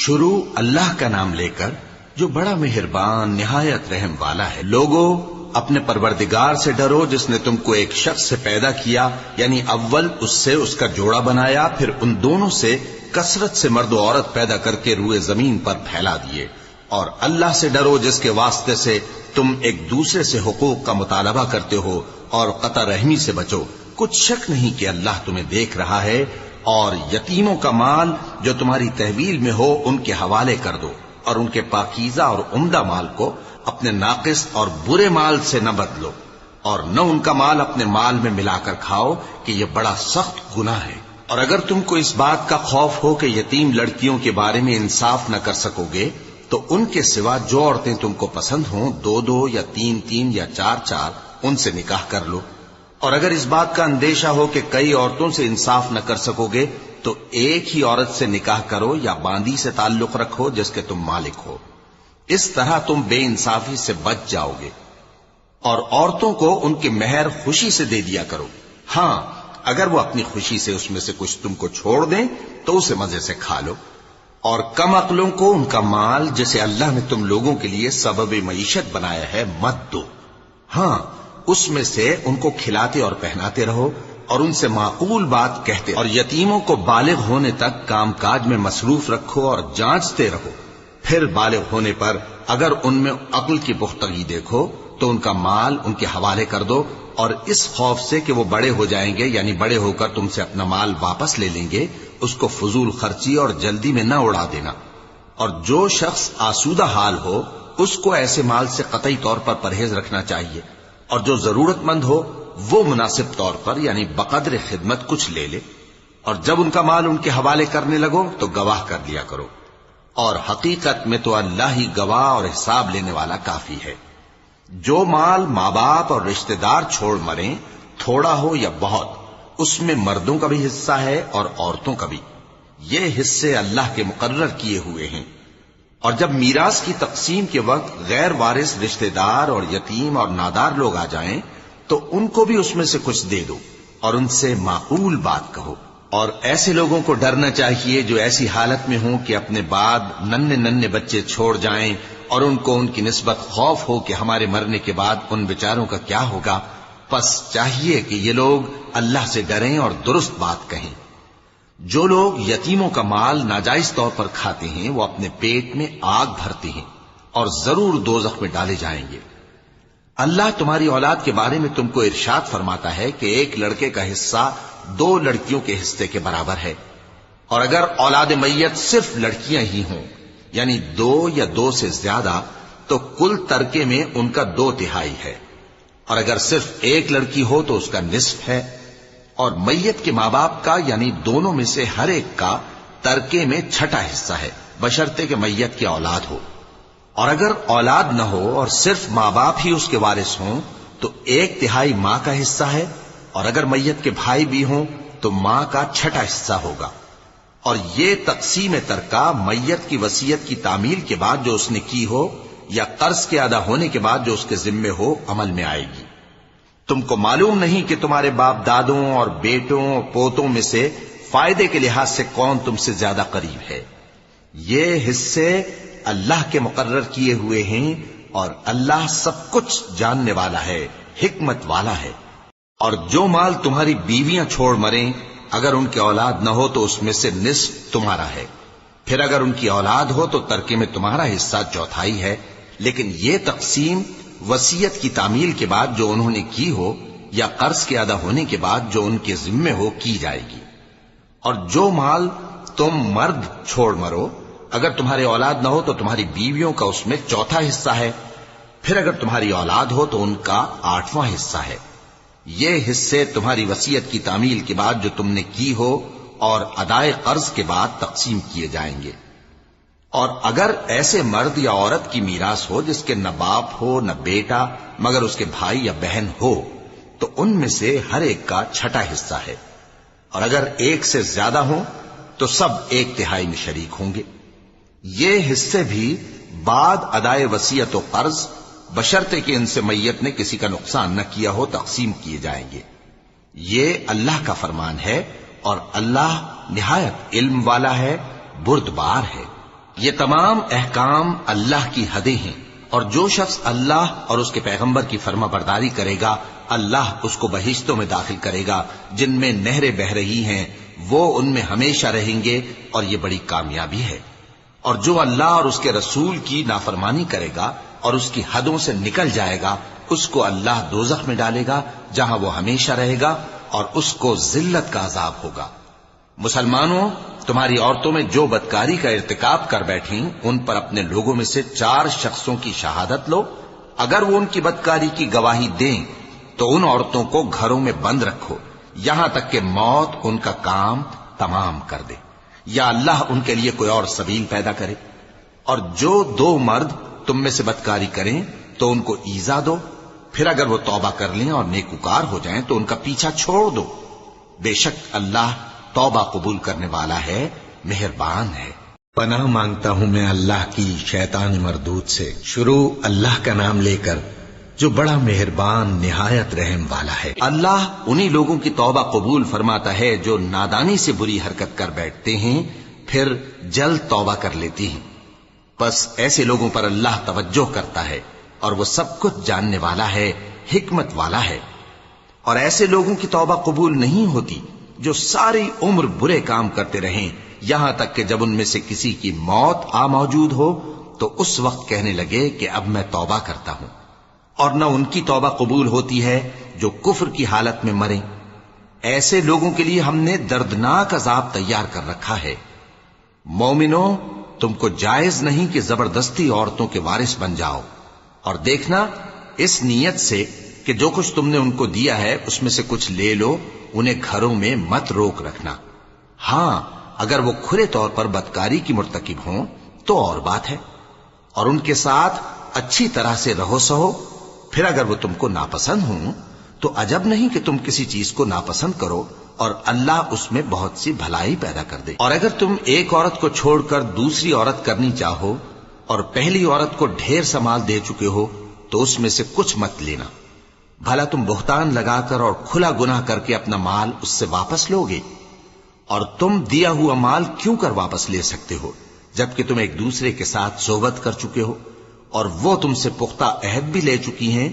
شروع اللہ کا نام لے کر جو بڑا مہربان نہایت رحم والا ہے۔ لوگوں اپنے پروردگار سے ڈرو جس نے تم کو ایک شخص سے پیدا کیا، یعنی اول اس سے اس کا جوڑا بنایا، پھر ان دونوں سے کثرت سے مرد و عورت پیدا کر کے روئے زمین پر پھیلا دیے۔ اور اللہ سے ڈرو جس کے واسطے سے تم ایک دوسرے سے حقوق کا مطالبہ کرتے ہو، اور قطع رحمی سے بچو۔ کچھ شک نہیں کہ اللہ تمہیں دیکھ رہا ہے۔ اور یتیموں کا مال جو تمہاری تحویل میں ہو ان کے حوالے کر دو، اور ان کے پاکیزہ اور عمدہ مال کو اپنے ناقص اور برے مال سے نہ بدلو، اور نہ ان کا مال اپنے مال میں ملا کر کھاؤ کہ یہ بڑا سخت گناہ ہے۔ اور اگر تم کو اس بات کا خوف ہو کہ یتیم لڑکیوں کے بارے میں انصاف نہ کر سکو گے تو ان کے سوا جو عورتیں تم کو پسند ہوں، دو دو یا تین تین یا چار چار، ان سے نکاح کر لو۔ اور اگر اس بات کا اندیشہ ہو کہ کئی عورتوں سے انصاف نہ کر سکو گے تو ایک ہی عورت سے نکاح کرو یا باندی سے تعلق رکھو جس کے تم مالک ہو۔ اس طرح تم بے انصافی سے بچ جاؤ گے۔ اور عورتوں کو ان کے مہر خوشی سے دے دیا کرو۔ ہاں، اگر وہ اپنی خوشی سے اس میں سے کچھ تم کو چھوڑ دیں تو اسے مزے سے کھا لو۔ اور کم عقلوں کو ان کا مال جسے اللہ نے تم لوگوں کے لیے سبب معیشت بنایا ہے مت دو۔ ہاں، اس میں سے ان کو کھلاتے اور پہناتے رہو اور ان سے معقول بات کہتے، اور یتیموں کو بالغ ہونے تک کام کاج میں مصروف رکھو اور جانچتے رہو۔ پھر بالغ ہونے پر اگر ان میں عقل کی پختگی دیکھو تو ان کا مال ان کے حوالے کر دو، اور اس خوف سے کہ وہ بڑے ہو جائیں گے، یعنی بڑے ہو کر تم سے اپنا مال واپس لے لیں گے، اس کو فضول خرچی اور جلدی میں نہ اڑا دینا۔ اور جو شخص آسودہ حال ہو اس کو ایسے مال سے قطعی طور پر پرہیز رکھنا چاہیے، اور جو ضرورت مند ہو وہ مناسب طور پر یعنی بقدر خدمت کچھ لے لے۔ اور جب ان کا مال ان کے حوالے کرنے لگو تو گواہ کر لیا کرو، اور حقیقت میں تو اللہ ہی گواہ اور حساب لینے والا کافی ہے۔ جو مال ماں باپ اور رشتہ دار چھوڑ مریں، تھوڑا ہو یا بہت، اس میں مردوں کا بھی حصہ ہے اور عورتوں کا بھی۔ یہ حصے اللہ کے مقرر کیے ہوئے ہیں۔ اور جب میراث کی تقسیم کے وقت غیر وارث رشتہ دار اور یتیم اور نادار لوگ آ جائیں تو ان کو بھی اس میں سے کچھ دے دو، اور ان سے معقول بات کہو۔ اور ایسے لوگوں کو ڈرنا چاہیے جو ایسی حالت میں ہوں کہ اپنے بعد ننھے ننھے بچے چھوڑ جائیں، اور ان کو ان کی نسبت خوف ہو کہ ہمارے مرنے کے بعد ان بیچاروں کا کیا ہوگا۔ پس چاہیے کہ یہ لوگ اللہ سے ڈریں اور درست بات کہیں۔ جو لوگ یتیموں کا مال ناجائز طور پر کھاتے ہیں وہ اپنے پیٹ میں آگ بھرتے ہیں اور ضرور دوزخ میں ڈالے جائیں گے۔ اللہ تمہاری اولاد کے بارے میں تم کو ارشاد فرماتا ہے کہ ایک لڑکے کا حصہ دو لڑکیوں کے حصے کے برابر ہے، اور اگر اولاد میت صرف لڑکیاں ہی ہوں یعنی دو یا دو سے زیادہ تو کل ترکے میں ان کا 2/3 ہے، اور اگر صرف ایک لڑکی ہو تو اس کا نصف ہے۔ اور میت کے ماں باپ کا یعنی دونوں میں سے ہر ایک کا ترکے میں 6واں حصہ ہے، بشرطے کہ میت کی اولاد ہو۔ اور اگر اولاد نہ ہو اور صرف ماں باپ ہی اس کے وارث ہوں تو 1/3 ماں کا حصہ ہے، اور اگر میت کے بھائی بھی ہوں تو ماں کا 6واں حصہ ہوگا۔ اور یہ تقسیم ترکہ میت کی وصیت کی تعمیل کے بعد جو اس نے کی ہو یا قرض کے ادا ہونے کے بعد جو اس کے ذمے ہو عمل میں آئے گی۔ تم کو معلوم نہیں کہ تمہارے باپ دادوں اور بیٹوں اور پوتوں میں سے فائدے کے لحاظ سے کون تم سے زیادہ قریب ہے۔ یہ حصے اللہ کے مقرر کیے ہوئے ہیں، اور اللہ سب کچھ جاننے والا ہے، حکمت والا ہے۔ اور جو مال تمہاری بیویاں چھوڑ مریں اگر ان کی اولاد نہ ہو تو اس میں سے نصف تمہارا ہے، پھر اگر ان کی اولاد ہو تو ترکے میں تمہارا حصہ 1/4 ہے۔ لیکن یہ تقسیم وصیت کی تعمیل کے بعد جو انہوں نے کی ہو یا قرض کے ادا ہونے کے بعد جو ان کے ذمے ہو کی جائے گی۔ اور جو مال تم مرد چھوڑ مرو اگر تمہاری اولاد نہ ہو تو تمہاری بیویوں کا اس میں 1/4 حصہ ہے، پھر اگر تمہاری اولاد ہو تو ان کا 8واں حصہ ہے۔ یہ حصے تمہاری وصیت کی تعمیل کے بعد جو تم نے کی ہو اور ادائے قرض کے بعد تقسیم کیے جائیں گے۔ اور اگر ایسے مرد یا عورت کی میراث ہو جس کے نہ باپ ہو نہ بیٹا مگر اس کے بھائی یا بہن ہو تو ان میں سے ہر ایک کا 6واں حصہ ہے، اور اگر ایک سے زیادہ ہوں تو سب 1/3 میں شریک ہوں گے۔ یہ حصے بھی بعد ادائے وصیت و قرض بشرطے کہ ان سے میت نے کسی کا نقصان نہ کیا ہو تقسیم کیے جائیں گے۔ یہ اللہ کا فرمان ہے، اور اللہ نہایت علم والا ہے، بردبار ہے۔ یہ تمام احکام اللہ کی حدیں ہیں، اور جو شخص اللہ اور اس کے پیغمبر کی فرما برداری کرے گا اللہ اس کو بہشتوں میں داخل کرے گا جن میں نہریں بہ رہی ہیں، وہ ان میں ہمیشہ رہیں گے، اور یہ بڑی کامیابی ہے۔ اور جو اللہ اور اس کے رسول کی نافرمانی کرے گا اور اس کی حدوں سے نکل جائے گا اس کو اللہ دوزخ میں ڈالے گا جہاں وہ ہمیشہ رہے گا، اور اس کو ذلت کا عذاب ہوگا۔ مسلمانوں، تمہاری عورتوں میں جو بدکاری کا ارتکاب کر بیٹھیں ان پر اپنے لوگوں میں سے 4 شخصوں کی شہادت لو۔ اگر وہ ان کی بدکاری کی گواہی دیں تو ان عورتوں کو گھروں میں بند رکھو یہاں تک کہ موت ان کا کام تمام کر دے، یا اللہ ان کے لیے کوئی اور سبیل پیدا کرے۔ اور جو 2 مرد تم میں سے بدکاری کریں تو ان کو ایذا دو، پھر اگر وہ توبہ کر لیں اور نیکوکار ہو جائیں تو ان کا پیچھا چھوڑ دو۔ بے شک اللہ توبہ قبول کرنے والا ہے، مہربان ہے۔ پناہ مانگتا ہوں میں اللہ کی شیطان مردود سے۔ شروع اللہ کا نام لے کر جو بڑا مہربان نہایت رحم والا ہے۔ اللہ انہی لوگوں کی توبہ قبول فرماتا ہے جو نادانی سے بری حرکت کر بیٹھتے ہیں پھر جلد توبہ کر لیتی ہیں، بس ایسے لوگوں پر اللہ توجہ کرتا ہے اور وہ سب کچھ جاننے والا ہے، حکمت والا ہے۔ اور ایسے لوگوں کی توبہ قبول نہیں ہوتی جو ساری عمر برے کام کرتے رہیں یہاں تک کہ جب ان میں سے کسی کی موت آ موجود ہو تو اس وقت کہنے لگے کہ اب میں توبہ کرتا ہوں۔ اور نہ ان کی توبہ قبول ہوتی ہے جو کفر کی حالت میں مریں۔ ایسے لوگوں کے لیے ہم نے دردناک عذاب تیار کر رکھا ہے۔ مومنوں، تم کو جائز نہیں کہ زبردستی عورتوں کے وارث بن جاؤ، اور دیکھنا اس نیت سے کہ جو کچھ تم نے ان کو دیا ہے اس میں سے کچھ لے لو، انہیں گھروں میں مت روک رکھنا۔ ہاں، اگر وہ کھلے طور پر بدکاری کی مرتکب ہوں تو اور بات ہے، اور ان کے ساتھ اچھی طرح سے رہو سہو۔ پھر اگر وہ تم کو ناپسند ہوں تو عجب نہیں کہ تم کسی چیز کو ناپسند کرو اور اللہ اس میں بہت سی بھلائی پیدا کر دے۔ اور اگر تم ایک عورت کو چھوڑ کر دوسری عورت کرنی چاہو اور پہلی عورت کو ڈھیر سا مال دے چکے ہو تو اس میں سے کچھ مت لینا، بھلا تم بہتان لگا کر اور کھلا گناہ کر کے اپنا مال اس سے واپس لوگے؟ اور تم دیا ہوا مال کیوں کر واپس لے سکتے ہو جبکہ تم ایک دوسرے کے ساتھ صحبت کر چکے ہو اور وہ تم سے پختہ عہد بھی لے چکی ہیں؟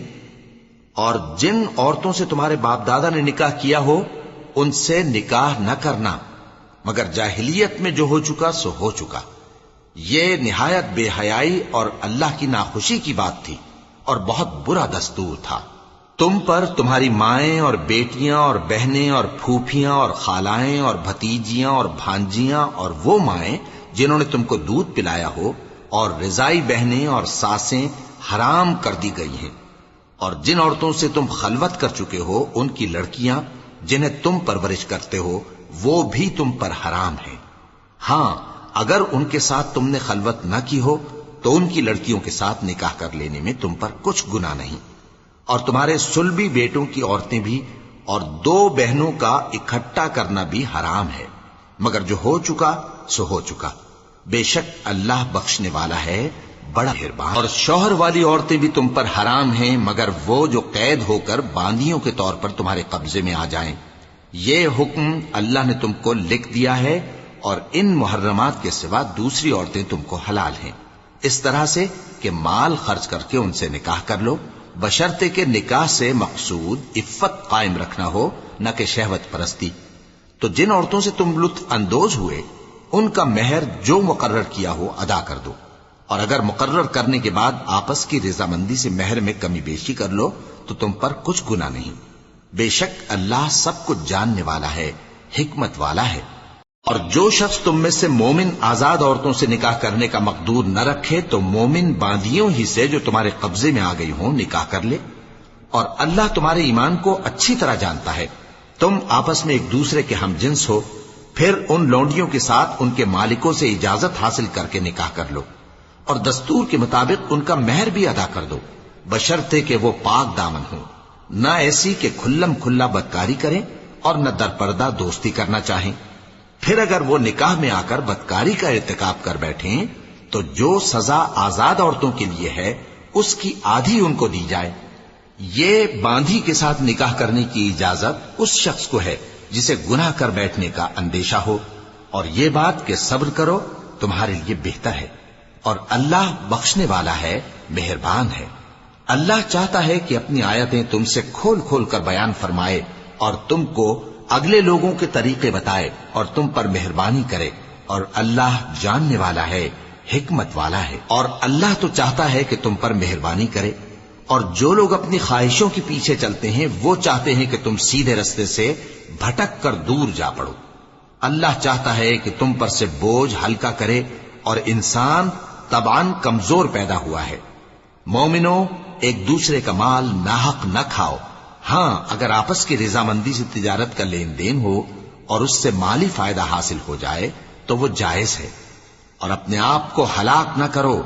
اور جن عورتوں سے تمہارے باپ دادا نے نکاح کیا ہو ان سے نکاح نہ کرنا مگر جاہلیت میں جو ہو چکا سو ہو چکا۔ یہ نہایت بے حیائی اور اللہ کی ناخوشی کی بات تھی اور بہت برا دستور تھا۔ تم پر تمہاری مائیں اور بیٹیاں اور بہنیں اور پھوپھیاں اور خالائیں اور بھتیجیاں اور بھانجیاں اور وہ مائیں جنہوں نے تم کو دودھ پلایا ہو اور رضائی بہنیں اور ساسیں حرام کر دی گئی ہیں، اور جن عورتوں سے تم خلوت کر چکے ہو ان کی لڑکیاں جنہیں تم پرورش کرتے ہو وہ بھی تم پر حرام ہیں۔ ہاں، اگر ان کے ساتھ تم نے خلوت نہ کی ہو تو ان کی لڑکیوں کے ساتھ نکاح کر لینے میں تم پر کچھ گناہ نہیں۔ اور تمہارے صلبی بیٹوں کی عورتیں بھی اور 2 بہنوں کا اکٹھا کرنا بھی حرام ہے، مگر جو ہو چکا سو ہو چکا۔ بے شک اللہ بخشنے والا ہے، بڑا مہربان۔ اور شوہر والی عورتیں بھی تم پر حرام ہیں مگر وہ جو قید ہو کر باندیوں کے طور پر تمہارے قبضے میں آ جائیں۔ یہ حکم اللہ نے تم کو لکھ دیا ہے، اور ان محرمات کے سوا دوسری عورتیں تم کو حلال ہیں، اس طرح سے کہ مال خرچ کر کے ان سے نکاح کر لو، بشرطے کہ نکاح سے مقصود عفت قائم رکھنا ہو نہ کہ شہوت پرستی۔ تو جن عورتوں سے تم لطف اندوز ہوئے ان کا مہر جو مقرر کیا ہو ادا کر دو، اور اگر مقرر کرنے کے بعد آپس کی رضامندی سے مہر میں کمی بیشی کر لو تو تم پر کچھ گناہ نہیں۔ بے شک اللہ سب کچھ جاننے والا ہے، حکمت والا ہے۔ اور جو شخص تم میں سے مومن آزاد عورتوں سے نکاح کرنے کا مقدور نہ رکھے تو مومن باندیوں ہی سے جو تمہارے قبضے میں آ گئی ہوں نکاح کر لے، اور اللہ تمہارے ایمان کو اچھی طرح جانتا ہے۔ تم آپس میں ایک دوسرے کے ہم جنس ہو، پھر ان لونڈیوں کے ساتھ ان کے مالکوں سے اجازت حاصل کر کے نکاح کر لو، اور دستور کے مطابق ان کا مہر بھی ادا کر دو، بشرطے کہ وہ پاک دامن ہوں، نہ ایسی کہ کھلم کھلا بدکاری کریں اور نہ درپردہ دوستی کرنا چاہیں۔ پھر اگر وہ نکاح میں آ کر بدکاری کا ارتکاب کر بیٹھیں تو جو سزا آزاد عورتوں کے لیے ہے اس کی آدھی ان کو دی جائے۔ یہ باندھی کے ساتھ نکاح کرنے کی اجازت اس شخص کو ہے جسے گناہ کر بیٹھنے کا اندیشہ ہو، اور یہ بات کہ صبر کرو تمہارے لیے بہتر ہے، اور اللہ بخشنے والا ہے، مہربان ہے۔ اللہ چاہتا ہے کہ اپنی آیتیں تم سے کھول کھول کر بیان فرمائے اور تم کو اگلے لوگوں کے طریقے بتائے اور تم پر مہربانی کرے، اور اللہ جاننے والا ہے، حکمت والا ہے۔ اور اللہ تو چاہتا ہے کہ تم پر مہربانی کرے، اور جو لوگ اپنی خواہشوں کے پیچھے چلتے ہیں وہ چاہتے ہیں کہ تم سیدھے رستے سے بھٹک کر دور جا پڑو۔ اللہ چاہتا ہے کہ تم پر سے بوجھ ہلکا کرے، اور انسان طبعاً کمزور پیدا ہوا ہے۔ مومنوں، ایک دوسرے کا مال ناحق نہ کھاؤ۔ ہاں، اگر آپس کی رضامندی سے تجارت کا لین دین ہو اور اس سے مالی فائدہ حاصل ہو جائے تو وہ جائز ہے، اور اپنے آپ کو ہلاک نہ کرو،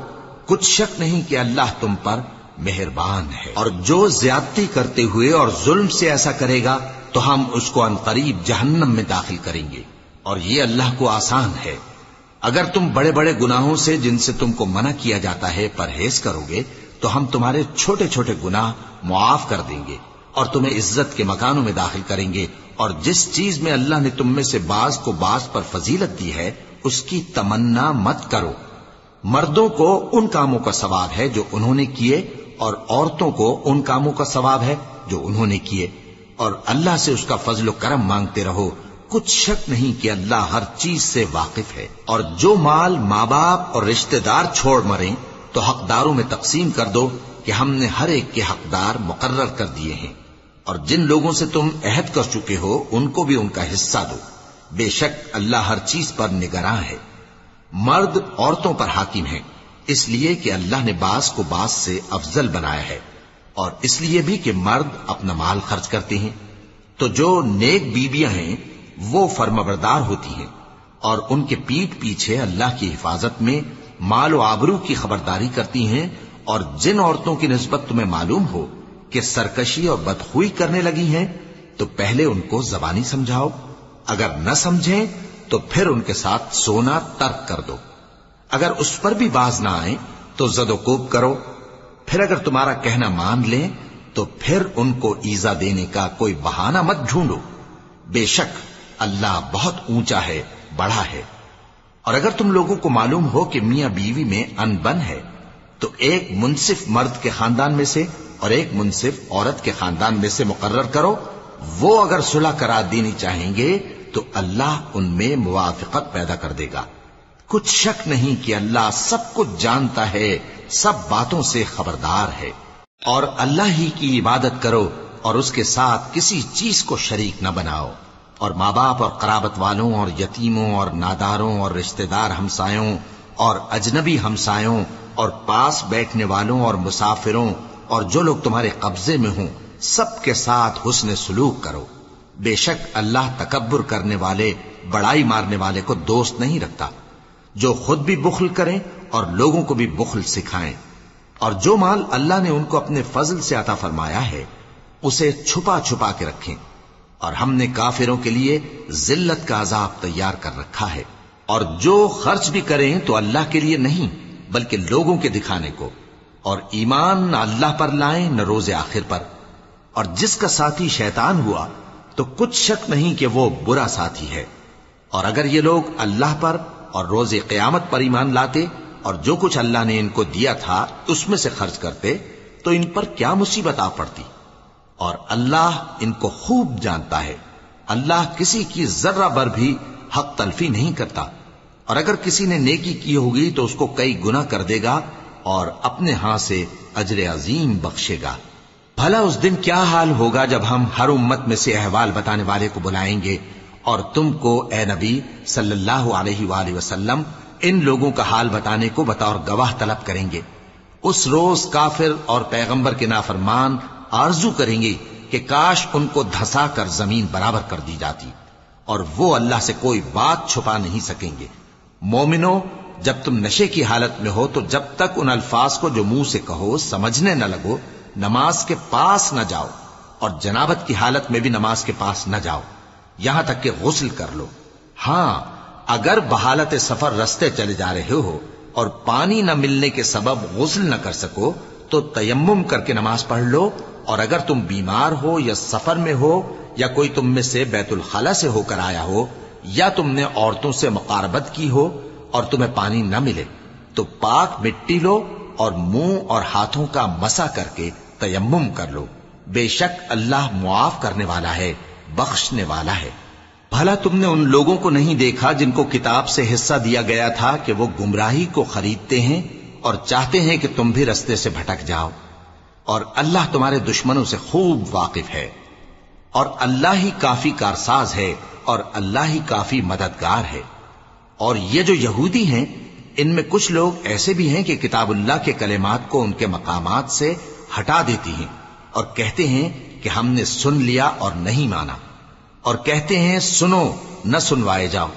کچھ شک نہیں کہ اللہ تم پر مہربان ہے۔ اور جو زیادتی کرتے ہوئے اور ظلم سے ایسا کرے گا تو ہم اس کو عنقریب جہنم میں داخل کریں گے، اور یہ اللہ کو آسان ہے۔ اگر تم بڑے بڑے گناہوں سے جن سے تم کو منع کیا جاتا ہے پرہیز کرو گے تو ہم تمہارے چھوٹے چھوٹے گناہ معاف کر دیں گے اور تمہیں عزت کے مکانوں میں داخل کریں گے، اور جس چیز میں اللہ نے تم میں سے بعض کو بعض پر فضیلت دی ہے اس کی تمنا مت کرو۔ مردوں کو ان کاموں کا ثواب ہے جو انہوں نے کیے، اور عورتوں کو ان کاموں کا ثواب ہے جو انہوں نے کیے، اور اللہ سے اس کا فضل و کرم مانگتے رہو، کچھ شک نہیں کہ اللہ ہر چیز سے واقف ہے۔ اور جو مال ماں باپ اور رشتہ دار چھوڑ مریں تو حقداروں میں تقسیم کر دو کہ ہم نے ہر ایک کے حقدار مقرر کر دیے ہیں، اور جن لوگوں سے تم عہد کر چکے ہو ان کو بھی ان کا حصہ دو، بے شک اللہ ہر چیز پر نگراں ہے۔ مرد عورتوں پر حاکم ہیں، اس لیے کہ اللہ نے بعض کو بعض سے افضل بنایا ہے، اور اس لیے بھی کہ مرد اپنا مال خرچ کرتے ہیں، تو جو نیک بیویاں ہیں وہ فرمانبردار ہوتی ہیں، اور ان کے پیٹھ پیچھے اللہ کی حفاظت میں مال و آبرو کی خبرداری کرتی ہیں۔ اور جن عورتوں کی نسبت تمہیں معلوم ہو کہ سرکشی اور بدخوئی کرنے لگی ہیں تو پہلے ان کو زبانی سمجھاؤ، اگر نہ سمجھیں تو پھر ان کے ساتھ سونا ترک کر دو۔ اگر اس پر بھی باز نہ آئیں تو زد و کوب کرو، پھر اگر تمہارا کہنا مان لیں تو پھر ان کو ایذا دینے کا کوئی بہانہ مت ڈھونڈو، بے شک اللہ بہت اونچا ہے، بڑا ہے۔ اور اگر تم لوگوں کو معلوم ہو کہ میاں بیوی میں ان بن ہے تو ایک منصف مرد کے خاندان میں سے اور ایک منصف عورت کے خاندان میں سے مقرر کرو، وہ اگر صلح کرا دینی چاہیں گے تو اللہ ان میں موافقت پیدا کر دے گا۔ کچھ شک نہیں کہ اللہ سب کچھ جانتا ہے، سب باتوں سے خبردار ہے۔ اور اللہ ہی کی عبادت کرو اور اس کے ساتھ کسی چیز کو شریک نہ بناؤ، اور ماں باپ اور قرابت والوں اور یتیموں اور ناداروں اور رشتہ دار ہمسایوں اور اجنبی ہمسایوں اور پاس بیٹھنے والوں اور مسافروں اور جو لوگ تمہارے قبضے میں ہوں سب کے ساتھ حسن سلوک کرو، بے شک اللہ تکبر کرنے والے، بڑائی مارنے والے کو دوست نہیں رکھتا۔ جو خود بھی بخل کریں اور لوگوں کو بھی بخل سکھائیں، اور جو مال اللہ نے ان کو اپنے فضل سے عطا فرمایا ہے اسے چھپا چھپا کے رکھیں، اور ہم نے کافروں کے لیے ذلت کا عذاب تیار کر رکھا ہے۔ اور جو خرچ بھی کریں تو اللہ کے لیے نہیں بلکہ لوگوں کے دکھانے کو، اور ایمان نہ اللہ پر لائیں نہ روز آخر پر۔ اور جس کا ساتھی شیطان ہوا تو کچھ شک نہیں کہ وہ برا ساتھی ہے۔ اور اگر یہ لوگ اللہ پر اور روز قیامت پر ایمان لاتے اور جو کچھ اللہ نے ان کو دیا تھا اس میں سے خرچ کرتے تو ان پر کیا مصیبت آ پڑتی، اور اللہ ان کو خوب جانتا ہے۔ اللہ کسی کی ذرہ بر بھی حق تلفی نہیں کرتا، اور اگر کسی نے نیکی کی ہوگی تو اس کو کئی گنا کر دے گا اور اپنے ہاں سے اجر عظیم بخشے گا۔ بھلا اس دن کیا حال ہوگا جب ہم ہر امت میں سے احوال بتانے والے کو بلائیں گے اور تم کو اے نبی صلی اللہ علیہ وآلہ وسلم ان لوگوں کا حال بتانے کو بطور گواہ طلب کریں گے۔ اس روز کافر اور پیغمبر کے نافرمان آرزو کریں گے کہ کاش ان کو دھسا کر زمین برابر کر دی جاتی، اور وہ اللہ سے کوئی بات چھپا نہیں سکیں گے۔ مومنو، جب تم نشے کی حالت میں ہو تو جب تک ان الفاظ کو جو منہ سے کہو سمجھنے نہ لگو نماز کے پاس نہ جاؤ، اور جنابت کی حالت میں بھی نماز کے پاس نہ جاؤ یہاں تک کہ غسل کر لو۔ ہاں، اگر بحالت سفر رستے چلے جا رہے ہو اور پانی نہ ملنے کے سبب غسل نہ کر سکو تو تیمم کر کے نماز پڑھ لو، اور اگر تم بیمار ہو یا سفر میں ہو یا کوئی تم میں سے بیت الخلا سے ہو کر آیا ہو یا تم نے عورتوں سے مقاربت کی ہو اور تمہیں پانی نہ ملے تو پاک مٹی لو اور منہ اور ہاتھوں کا مسح کر کے تیمم کر لو، بے شک اللہ معاف کرنے والا ہے، بخشنے والا ہے۔ بھلا تم نے ان لوگوں کو نہیں دیکھا جن کو کتاب سے حصہ دیا گیا تھا کہ وہ گمراہی کو خریدتے ہیں اور چاہتے ہیں کہ تم بھی رستے سے بھٹک جاؤ، اور اللہ تمہارے دشمنوں سے خوب واقف ہے، اور اللہ ہی کافی کارساز ہے، اور اللہ ہی کافی مددگار ہے۔ اور یہ جو یہودی ہیں، ان میں کچھ لوگ ایسے بھی ہیں کہ کتاب اللہ کے کلمات کو ان کے مقامات سے ہٹا دیتی ہیں اور کہتے ہیں کہ ہم نے سن لیا اور نہیں مانا، اور کہتے ہیں سنو نہ سنوائے جاؤ،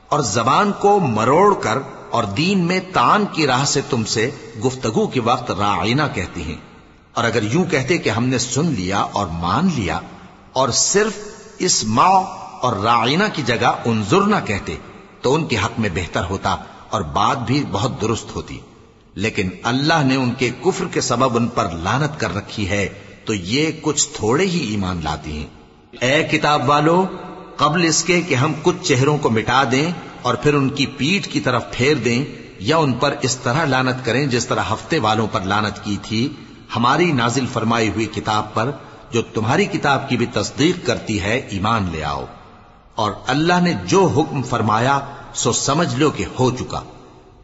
اور زبان کو مروڑ کر اور دین میں طعن کی راہ سے تم سے گفتگو کے وقت راعینا کہتی ہیں۔ اور اگر یوں کہتے کہ ہم نے سن لیا اور مان لیا، اور صرف اسمع اور راعینا کی جگہ انظرنا کہتے، تو ان کے حق میں بہتر ہوتا اور بات بھی بہت درست ہوتی، لیکن اللہ نے ان کے کفر کے سبب ان پر لعنت کر رکھی ہے، تو یہ کچھ تھوڑے ہی ایمان لاتی ہیں۔ اے کتاب والو، قبل اس کے کہ ہم کچھ چہروں کو مٹا دیں اور پھر ان کی پیٹھ کی طرف پھیر دیں یا ان پر اس طرح لعنت کریں جس طرح ہفتے والوں پر لعنت کی تھی، ہماری نازل فرمائی ہوئی کتاب پر جو تمہاری کتاب کی بھی تصدیق کرتی ہے ایمان لے آؤ، اور اللہ نے جو حکم فرمایا سو سمجھ لو کہ ہو چکا۔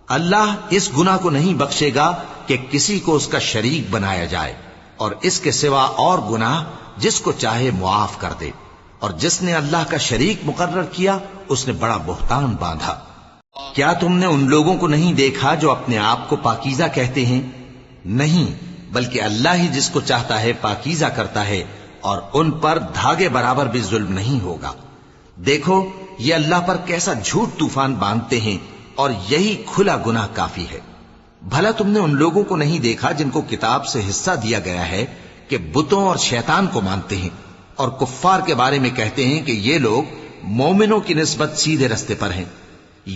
اللہ اس گناہ کو نہیں بخشے گا کہ کسی کو اس کا شریک بنایا جائے، اور اس کے سوا اور گناہ جس کو چاہے معاف کر دے، اور جس نے اللہ کا شریک مقرر کیا اس نے بڑا بہتان باندھا۔ کیا تم نے ان لوگوں کو نہیں دیکھا جو اپنے آپ کو پاکیزہ کہتے ہیں؟ نہیں، بلکہ اللہ ہی جس کو چاہتا ہے پاکیزہ کرتا ہے، اور ان پر دھاگے برابر بھی ظلم نہیں ہوگا۔ دیکھو یہ اللہ پر کیسا جھوٹ طوفان باندھتے ہیں، اور یہی کھلا گناہ کافی ہے۔ بھلا تم نے ان لوگوں کو نہیں دیکھا جن کو کتاب سے حصہ دیا گیا ہے کہ بتوں اور شیطان کو مانتے ہیں، اور کفار کے بارے میں کہتے ہیں کہ یہ لوگ مومنوں کی نسبت سیدھے رستے پر ہیں۔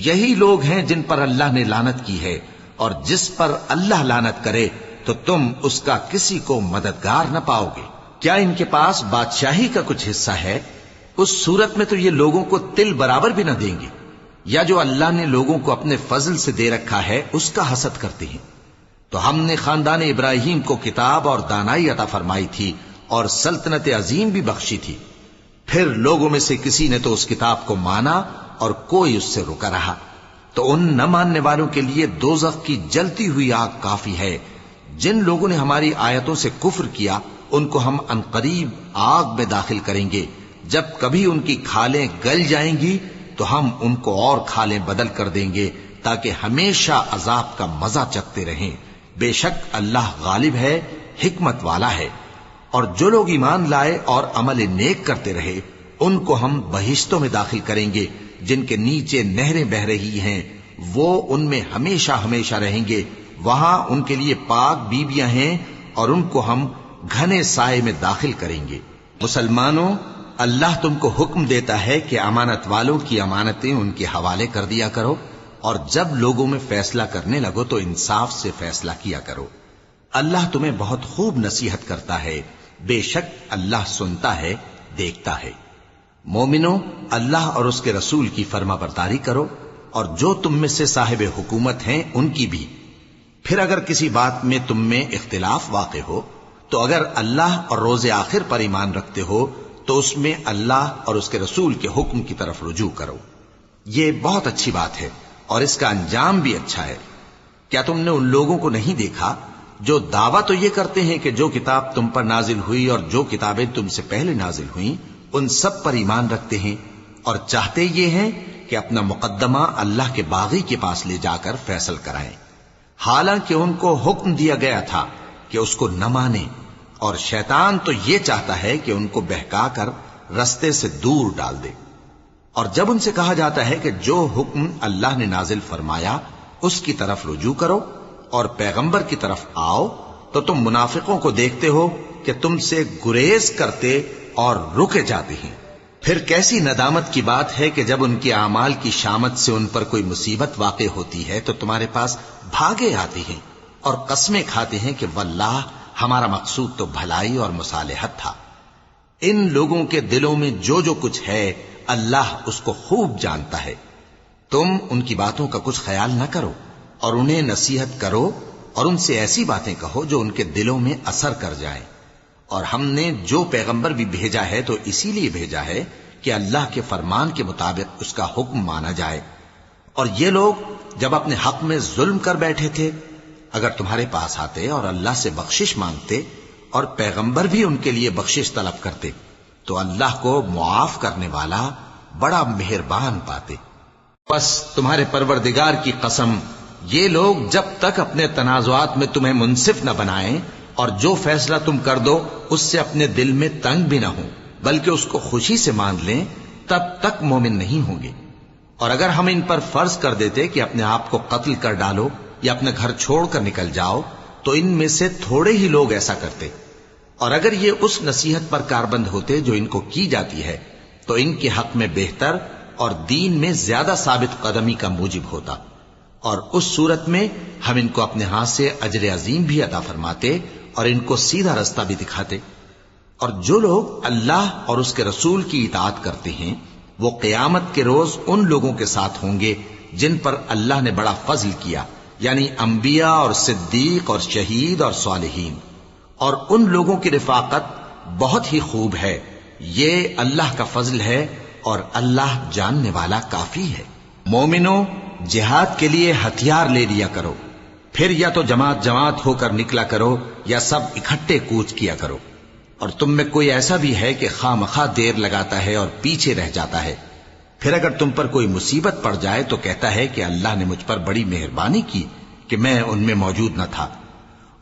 یہی لوگ ہیں جن پر اللہ نے لعنت کی ہے، اور جس پر اللہ لعنت کرے تو تم اس کا کسی کو مددگار نہ پاؤ گے۔ کیا ان کے پاس بادشاہی کا کچھ حصہ ہے؟ اس صورت میں تو یہ لوگوں کو تل برابر بھی نہ دیں گے، یا جو اللہ نے لوگوں کو اپنے فضل سے دے رکھا ہے اس کا حسد کرتے ہیں۔ تو ہم نے خاندان ابراہیم کو کتاب اور دانائی عطا فرمائی تھی اور سلطنت عظیم بھی بخشی تھی، پھر لوگوں میں سے کسی نے تو اس کتاب کو مانا اور کوئی اس سے رکا رہا، تو ان نہ ماننے والوں کے لیے دوزخ کی جلتی ہوئی آگ کافی ہے۔ جن لوگوں نے ہماری آیتوں سے کفر کیا ان کو ہم عنقریب آگ میں داخل کریں گے، جب کبھی ان کی کھالیں گل جائیں گی تو ہم ان کو اور کھالیں بدل کر دیں گے تاکہ ہمیشہ عذاب کا مزہ چکھتے رہیں۔ بے شک اللہ غالب ہے، حکمت والا ہے۔ اور جو لوگ ایمان لائے اور عمل نیک کرتے رہے ان کو ہم بہشتوں میں داخل کریں گے جن کے نیچے نہریں بہ رہی ہیں، وہ ان میں ہمیشہ ہمیشہ رہیں گے، وہاں ان کے لیے پاک بیویاں ہیں اور ان کو ہم گھنے سائے میں داخل کریں گے۔ مسلمانوں، اللہ تم کو حکم دیتا ہے کہ امانت والوں کی امانتیں ان کے حوالے کر دیا کرو، اور جب لوگوں میں فیصلہ کرنے لگو تو انصاف سے فیصلہ کیا کرو۔ اللہ تمہیں بہت خوب نصیحت کرتا ہے، بے شک اللہ سنتا ہے، دیکھتا ہے۔ مومنو، اللہ اور اس کے رسول کی فرما برداری کرو، اور جو تم میں سے صاحب حکومت ہیں ان کی بھی۔ پھر اگر کسی بات میں تم میں اختلاف واقع ہو تو اگر اللہ اور روز آخر پر ایمان رکھتے ہو تو اس میں اللہ اور اس کے رسول کے حکم کی طرف رجوع کرو۔ یہ بہت اچھی بات ہے اور اس کا انجام بھی اچھا ہے۔ کیا تم نے ان لوگوں کو نہیں دیکھا جو دعویٰ تو یہ کرتے ہیں کہ جو کتاب تم پر نازل ہوئی اور جو کتابیں تم سے پہلے نازل ہوئیں ان سب پر ایمان رکھتے ہیں، اور چاہتے یہ ہیں کہ اپنا مقدمہ اللہ کے باغی کے پاس لے جا کر فیصل کرائیں، حالانکہ ان کو حکم دیا گیا تھا کہ اس کو نہ مانیں، اور شیطان تو یہ چاہتا ہے کہ ان کو بہکا کر رستے سے دور ڈال دے۔ اور جب ان سے کہا جاتا ہے کہ جو حکم اللہ نے نازل فرمایا اس کی طرف رجوع کرو اور پیغمبر کی طرف آؤ، تو تم منافقوں کو دیکھتے ہو کہ تم سے گریز کرتے اور رکے جاتے ہیں۔ پھر کیسی ندامت کی بات ہے کہ جب ان کے اعمال کی شامت سے ان پر کوئی مصیبت واقع ہوتی ہے تو تمہارے پاس بھاگے آتے ہیں اور قسمیں کھاتے ہیں کہ واللہ ہمارا مقصود تو بھلائی اور مصالحت تھا۔ ان لوگوں کے دلوں میں جو جو کچھ ہے اللہ اس کو خوب جانتا ہے۔ تم ان کی باتوں کا کچھ خیال نہ کرو اور انہیں نصیحت کرو اور ان سے ایسی باتیں کہو جو ان کے دلوں میں اثر کر جائیں. اور ہم نے جو پیغمبر بھی بھیجا ہے تو اسی لیے بھیجا ہے کہ اللہ کے فرمان کے مطابق اس کا حکم مانا جائے. اور یہ لوگ جب اپنے حق میں ظلم کر بیٹھے تھے، اگر تمہارے پاس آتے اور اللہ سے بخشش مانگتے اور پیغمبر بھی ان کے لیے بخشش طلب کرتے تو اللہ کو معاف کرنے والا بڑا مہربان پاتے. بس تمہارے پروردگار کی قسم، یہ لوگ جب تک اپنے تنازعات میں تمہیں منصف نہ بنائیں اور جو فیصلہ تم کر دو اس سے اپنے دل میں تنگ بھی نہ ہوں بلکہ اس کو خوشی سے مان لیں، تب تک مومن نہیں ہوں گے. اور اگر ہم ان پر فرض کر دیتے کہ اپنے آپ کو قتل کر ڈالو یا اپنے گھر چھوڑ کر نکل جاؤ تو ان میں سے تھوڑے ہی لوگ ایسا کرتے. اور اگر یہ اس نصیحت پر کاربند ہوتے جو ان کو کی جاتی ہے تو ان کے حق میں بہتر اور دین میں زیادہ ثابت قدمی کا موجب ہوتا. اور اس صورت میں ہم ان کو اپنے ہاتھ سے اجر عظیم بھی عطا فرماتے اور ان کو سیدھا رستہ بھی دکھاتے. اور جو لوگ اللہ اور اس کے رسول کی اطاعت کرتے ہیں وہ قیامت کے روز ان لوگوں کے ساتھ ہوں گے جن پر اللہ نے بڑا فضل کیا، یعنی انبیاء اور صدیق اور شہید اور صالحین. اور ان لوگوں کی رفاقت بہت ہی خوب ہے. یہ اللہ کا فضل ہے اور اللہ جاننے والا کافی ہے. مومنوں، جہاد کے لیے ہتھیار لے لیا کرو، پھر یا تو جماعت جماعت ہو کر نکلا کرو یا سب اکٹھے کوچ کیا کرو. اور تم میں کوئی ایسا بھی ہے کہ خواہ مخواہ دیر لگاتا ہے اور پیچھے رہ جاتا ہے، پھر اگر تم پر کوئی مصیبت پڑ جائے تو کہتا ہے کہ اللہ نے مجھ پر بڑی مہربانی کی کہ میں ان میں موجود نہ تھا.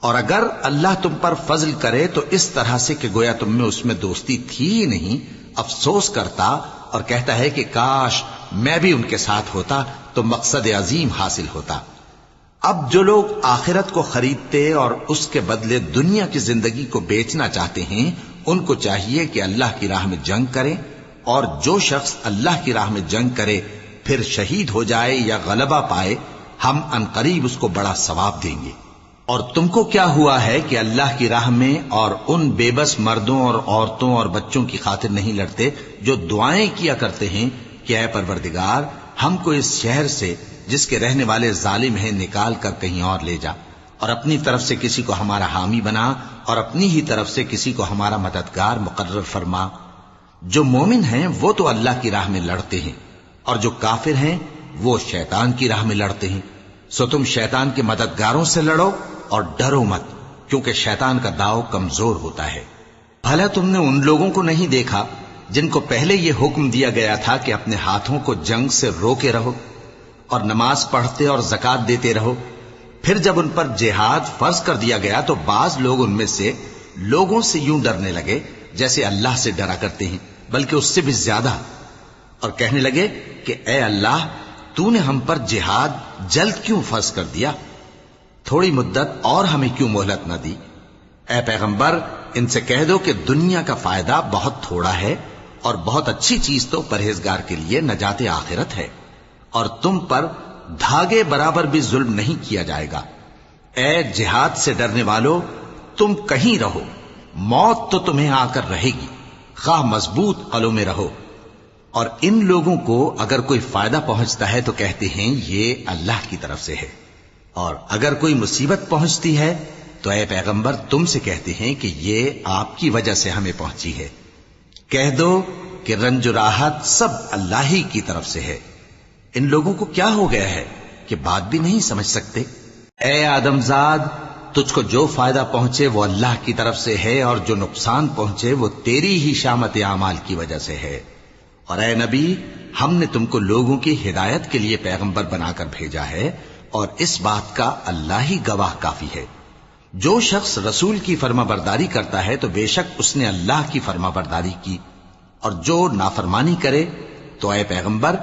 اور اگر اللہ تم پر فضل کرے تو اس طرح سے کہ گویا تم میں اس میں دوستی تھی ہی نہیں، افسوس کرتا اور کہتا ہے کہ کاش میں بھی ان کے ساتھ ہوتا تو مقصد عظیم حاصل ہوتا. اب جو لوگ آخرت کو خریدتے اور اس کے بدلے دنیا کی زندگی کو بیچنا چاہتے ہیں ان کو چاہیے کہ اللہ کی راہ میں جنگ کریں، اور جو شخص اللہ کی راہ میں جنگ کرے پھر شہید ہو جائے یا غلبہ پائے ہم عنقریب اس کو بڑا ثواب دیں گے. اور تم کو کیا ہوا ہے کہ اللہ کی راہ میں اور ان بے بس مردوں اور عورتوں اور بچوں کی خاطر نہیں لڑتے جو دعائیں کیا کرتے ہیں کہ اے پروردگار ہم کو اس شہر سے جس کے رہنے والے ظالم ہیں نکال کر کہیں اور لے جا، اور اپنی طرف سے کسی کو ہمارا حامی بنا اور اپنی ہی طرف سے کسی کو ہمارا مددگار مقرر فرما. جو مومن ہیں وہ تو اللہ کی راہ میں لڑتے ہیں اور جو کافر ہیں وہ شیطان کی راہ میں لڑتے ہیں. سو تم شیطان کے مددگاروں سے لڑو اور ڈرو مت، کیونکہ شیطان کا داؤ کمزور ہوتا ہے. بھلا تم نے ان لوگوں کو نہیں دیکھا جن کو پہلے یہ حکم دیا گیا تھا کہ اپنے ہاتھوں کو جنگ سے روکے رہو اور نماز پڑھتے اور زکات دیتے رہو، پھر جب ان پر جہاد فرض کر دیا گیا تو بعض لوگ ان میں سے لوگوں سے یوں ڈرنے لگے جیسے اللہ سے ڈرا کرتے ہیں بلکہ اس سے بھی زیادہ، اور کہنے لگے کہ اے اللہ تو نے ہم پر جہاد جلد کیوں فرض کر دیا، تھوڑی مدت اور ہمیں کیوں مہلت نہ دی. اے پیغمبر ان سے کہہ دو کہ دنیا کا فائدہ بہت تھوڑا ہے اور بہت اچھی چیز تو پرہیزگار کے لیے نجات آخرت ہے، اور تم پر دھاگے برابر بھی ظلم نہیں کیا جائے گا. اے جہاد سے ڈرنے والو تم کہیں رہو، موت تو تمہیں آ کر رہے گی، خواہ مضبوط قلعوں میں رہو. اور ان لوگوں کو اگر کوئی فائدہ پہنچتا ہے تو کہتے ہیں یہ اللہ کی طرف سے ہے، اور اگر کوئی مصیبت پہنچتی ہے تو اے پیغمبر تم سے کہتے ہیں کہ یہ آپ کی وجہ سے ہمیں پہنچی ہے. کہہ دو کہ رنج و راحت سب اللہ ہی کی طرف سے ہے. ان لوگوں کو کیا ہو گیا ہے کہ بات بھی نہیں سمجھ سکتے. اے آدمزاد تجھ کو جو فائدہ پہنچے وہ اللہ کی طرف سے ہے اور جو نقصان پہنچے وہ تیری ہی شامت اعمال کی وجہ سے ہے. اور اے نبی ہم نے تم کو لوگوں کی ہدایت کے لیے پیغمبر بنا کر بھیجا ہے اور اس بات کا اللہ ہی گواہ کافی ہے. جو شخص رسول کی فرما برداری کرتا ہے تو بے شک اس نے اللہ کی فرما برداری کی، اور جو نافرمانی کرے تو اے پیغمبر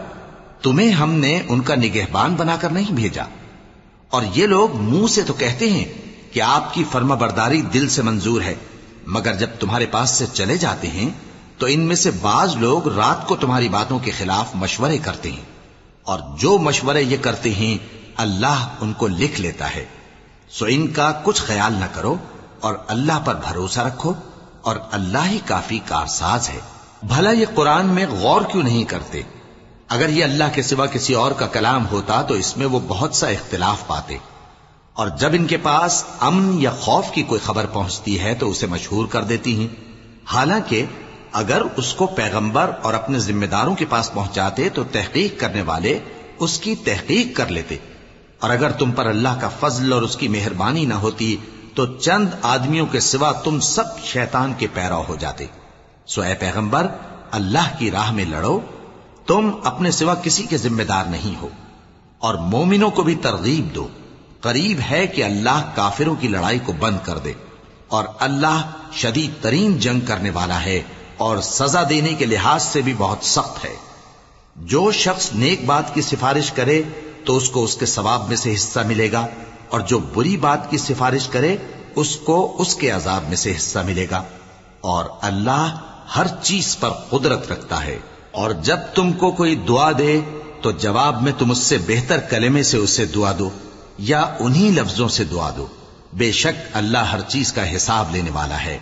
تمہیں ہم نے ان کا نگہبان بنا کر نہیں بھیجا. اور یہ لوگ منہ سے تو کہتے ہیں کہ آپ کی فرما برداری دل سے منظور ہے، مگر جب تمہارے پاس سے چلے جاتے ہیں تو ان میں سے بعض لوگ رات کو تمہاری باتوں کے خلاف مشورے کرتے ہیں، اور جو مشورے یہ کرتے ہیں اللہ ان کو لکھ لیتا ہے. سو ان کا کچھ خیال نہ کرو اور اللہ پر بھروسہ رکھو، اور اللہ ہی کافی کارساز ہے. بھلا یہ قرآن میں غور کیوں نہیں کرتے اگر یہ اللہ کے سوا کسی اور کا کلام ہوتا تو اس میں وہ بہت سا اختلاف پاتے، اور جب ان کے پاس امن یا خوف کی کوئی خبر پہنچتی ہے تو اسے مشہور کر دیتی ہیں، حالانکہ اگر اس کو پیغمبر اور اپنے ذمہ داروں کے پاس پہنچاتے تو تحقیق کرنے والے اس کی تحقیق کر لیتے، اور اگر تم پر اللہ کا فضل اور اس کی مہربانی نہ ہوتی تو چند آدمیوں کے سوا تم سب شیطان کے پیرو ہو جاتے۔ سو اے پیغمبر، اللہ کی راہ میں لڑو، تم اپنے سوا کسی کے ذمہ دار نہیں ہو، اور مومنوں کو بھی ترغیب دو، قریب ہے کہ اللہ کافروں کی لڑائی کو بند کر دے، اور اللہ شدید ترین جنگ کرنے والا ہے اور سزا دینے کے لحاظ سے بھی بہت سخت ہے۔ جو شخص نیک بات کی سفارش کرے تو اس کو اس کے ثواب میں سے حصہ ملے گا، اور جو بری بات کی سفارش کرے اس کو اس کے عذاب میں سے حصہ ملے گا، اور اللہ ہر چیز پر قدرت رکھتا ہے۔ اور جب تم کو کوئی دعا دے تو جواب میں تم اس سے بہتر کلمے سے اسے دعا دو یا انہی لفظوں سے دعا دو، بے شک اللہ ہر چیز کا حساب لینے والا ہے۔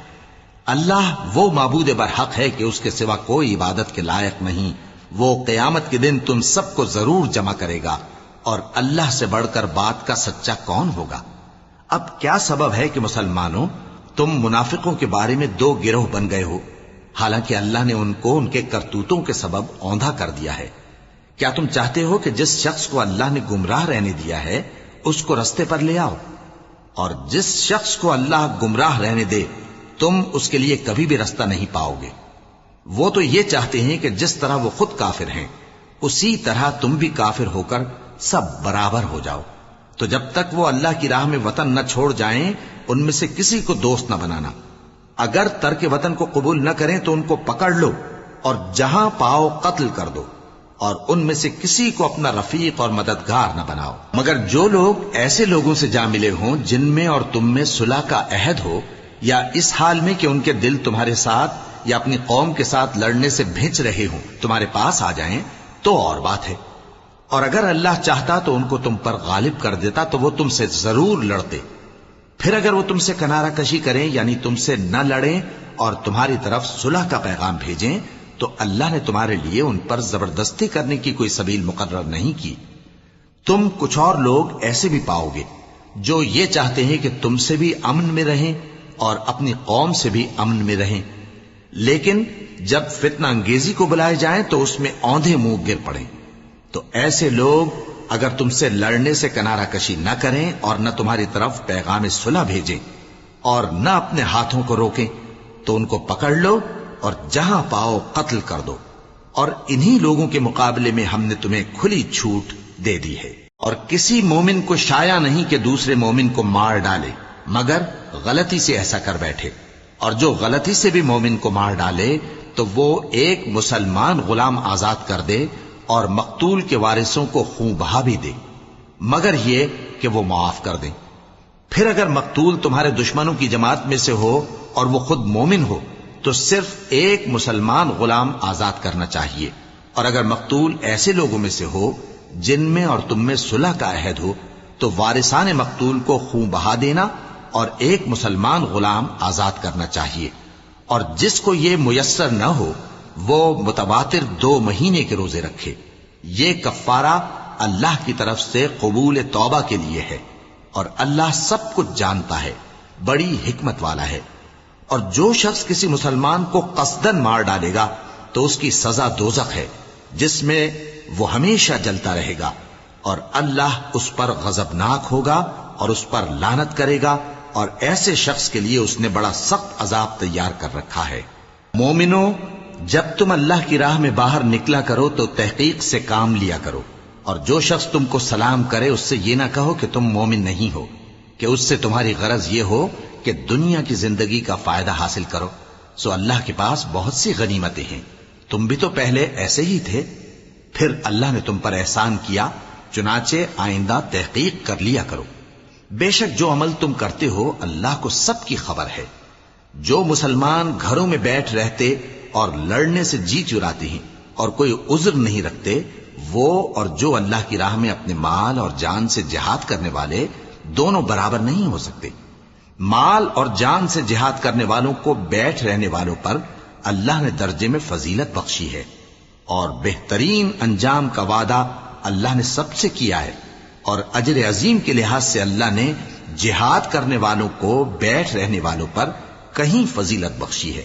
اللہ وہ معبود برحق ہے کہ اس کے سوا کوئی عبادت کے لائق نہیں، وہ قیامت کے دن تم سب کو ضرور جمع کرے گا، اور اللہ سے بڑھ کر بات کا سچا کون ہوگا؟ اب کیا سبب ہے کہ مسلمانوں تم منافقوں کے بارے میں دو گروہ بن گئے ہو، حالانکہ اللہ نے ان کو ان کے کرتوتوں کے سبب اوندھا کر دیا ہے؟ کیا تم چاہتے ہو کہ جس شخص کو اللہ نے گمراہ رہنے دیا ہے اس کو رستے پر لے آؤ، اور جس شخص کو اللہ گمراہ رہنے دے تم اس کے لیے کبھی بھی رستہ نہیں پاؤ گے؟ وہ تو یہ چاہتے ہیں کہ جس طرح وہ خود کافر ہیں اسی طرح تم بھی کافر ہو کر سب برابر ہو جاؤ۔ تو جب تک وہ اللہ کی راہ میں وطن نہ چھوڑ جائیں ان میں سے کسی کو دوست نہ بنانا، اگر ترک وطن کو قبول نہ کریں تو ان کو پکڑ لو اور جہاں پاؤ قتل کر دو، اور ان میں سے کسی کو اپنا رفیق اور مددگار نہ بناؤ، مگر جو لوگ ایسے لوگوں سے جا ملے ہوں جن میں اور تم میں صلح کا عہد ہو، یا اس حال میں کہ ان کے دل تمہارے ساتھ یا اپنی قوم کے ساتھ لڑنے سے بھنچ رہے ہوں تمہارے پاس آ جائیں تو اور بات ہے، اور اگر اللہ چاہتا تو ان کو تم پر غالب کر دیتا تو وہ تم سے ضرور لڑتے۔ پھر اگر وہ تم سے کنارہ کشی کریں یعنی تم سے نہ لڑیں اور تمہاری طرف صلح کا پیغام بھیجیں تو اللہ نے تمہارے لیے ان پر زبردستی کرنے کی کوئی سبیل مقرر نہیں کی۔ تم کچھ اور لوگ ایسے بھی پاؤ گے جو یہ چاہتے ہیں کہ تم سے بھی امن میں رہیں اور اپنی قوم سے بھی امن میں رہیں، لیکن جب فتنہ انگیزی کو بلائے جائیں تو اس میں اوندھے منہ گر پڑیں۔ تو ایسے لوگ اگر تم سے لڑنے سے کنارہ کشی نہ کریں اور نہ تمہاری طرف پیغام صلح بھیجیں اور نہ اپنے ہاتھوں کو روکیں تو ان کو پکڑ لو اور جہاں پاؤ قتل کر دو، اور انہی لوگوں کے مقابلے میں ہم نے تمہیں کھلی چھوٹ دے دی ہے۔ اور کسی مومن کو شایع نہیں کہ دوسرے مومن کو مار ڈالے مگر غلطی سے ایسا کر بیٹھے، اور جو غلطی سے بھی مومن کو مار ڈالے تو وہ ایک مسلمان غلام آزاد کر دے اور مقتول کے وارثوں کو خون بہا بھی دے، مگر یہ کہ وہ معاف کر دیں۔ پھر اگر مقتول تمہارے دشمنوں کی جماعت میں سے ہو اور وہ خود مومن ہو تو صرف ایک مسلمان غلام آزاد کرنا چاہیے، اور اگر مقتول ایسے لوگوں میں سے ہو جن میں اور تم میں صلح کا عہد ہو تو وارثان مقتول کو خون بہا دینا اور ایک مسلمان غلام آزاد کرنا چاہیے، اور جس کو یہ میسر نہ ہو وہ متواتر 2 مہینے کے روزے رکھے۔ یہ کفارہ اللہ کی طرف سے قبول توبہ کے لیے ہے، اور اللہ سب کچھ جانتا ہے، بڑی حکمت والا ہے۔ اور جو شخص کسی مسلمان کو قصدن مار ڈالے گا تو اس کی سزا دوزخ ہے جس میں وہ ہمیشہ جلتا رہے گا، اور اللہ اس پر غضبناک ہوگا اور اس پر لعنت کرے گا، اور ایسے شخص کے لیے اس نے بڑا سخت عذاب تیار کر رکھا ہے۔ مومنو، جب تم اللہ کی راہ میں باہر نکلا کرو تو تحقیق سے کام لیا کرو، اور جو شخص تم کو سلام کرے اس سے یہ نہ کہو کہ تم مومن نہیں ہو، کہ اس سے تمہاری غرض یہ ہو کہ دنیا کی زندگی کا فائدہ حاصل کرو۔ سو اللہ کے پاس بہت سی غنیمتیں ہیں، تم بھی تو پہلے ایسے ہی تھے، پھر اللہ نے تم پر احسان کیا، چنانچہ آئندہ تحقیق کر لیا کرو۔ بے شک جو عمل تم کرتے ہو اللہ کو سب کی خبر ہے۔ جو مسلمان گھروں میں بیٹھ رہتے اور لڑنے سے جی چراتے ہیں اور کوئی عذر نہیں رکھتے، وہ اور جو اللہ کی راہ میں اپنے مال اور جان سے جہاد کرنے والے دونوں برابر نہیں ہو سکتے۔ مال اور جان سے جہاد کرنے والوں کو بیٹھ رہنے والوں پر اللہ نے درجے میں فضیلت بخشی ہے، اور بہترین انجام کا وعدہ اللہ نے سب سے کیا ہے، اور اجر عظیم کے لحاظ سے اللہ نے جہاد کرنے والوں کو بیٹھ رہنے والوں پر کہیں فضیلت بخشی ہے،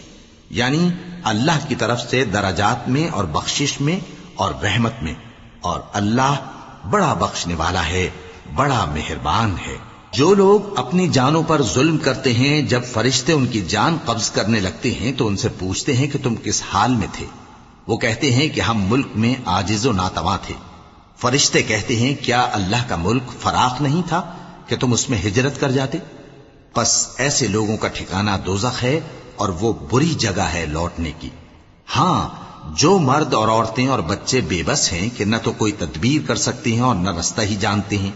یعنی اللہ کی طرف سے درجات میں اور بخشش میں اور رحمت میں، اور اللہ بڑا بخشنے والا ہے، بڑا مہربان ہے۔ جو لوگ اپنی جانوں پر ظلم کرتے ہیں، جب فرشتے ان کی جان قبض کرنے لگتے ہیں تو ان سے پوچھتے ہیں کہ تم کس حال میں تھے؟ وہ کہتے ہیں کہ ہم ملک میں عاجز و ناتواں تھے۔ فرشتے کہتے ہیں کیا اللہ کا ملک فراخ نہیں تھا کہ تم اس میں ہجرت کر جاتے؟ پس ایسے لوگوں کا ٹھکانہ دوزخ ہے، اور وہ بری جگہ ہے لوٹنے کی۔ ہاں، جو مرد اور عورتیں اور بچے بے بس ہیں کہ نہ تو کوئی تدبیر کر سکتے ہیں اور نہ رستہ ہی جانتے ہیں،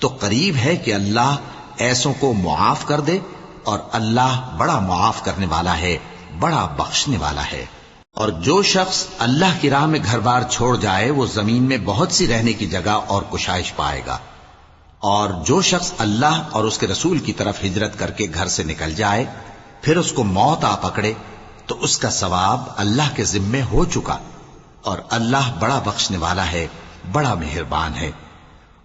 تو قریب ہے کہ اللہ ایسوں کو معاف کر دے، اور اللہ بڑا معاف کرنے والا ہے، بڑا بخشنے والا ہے۔ اور جو شخص اللہ کی راہ میں گھر بار چھوڑ جائے وہ زمین میں بہت سی رہنے کی جگہ اور کشائش پائے گا، اور جو شخص اللہ اور اس کے رسول کی طرف ہجرت کر کے گھر سے نکل جائے پھر اس کو موت آ پکڑے تو اس کا ثواب اللہ کے ذمے ہو چکا، اور اللہ بڑا بخشنے والا ہے، بڑا مہربان ہے۔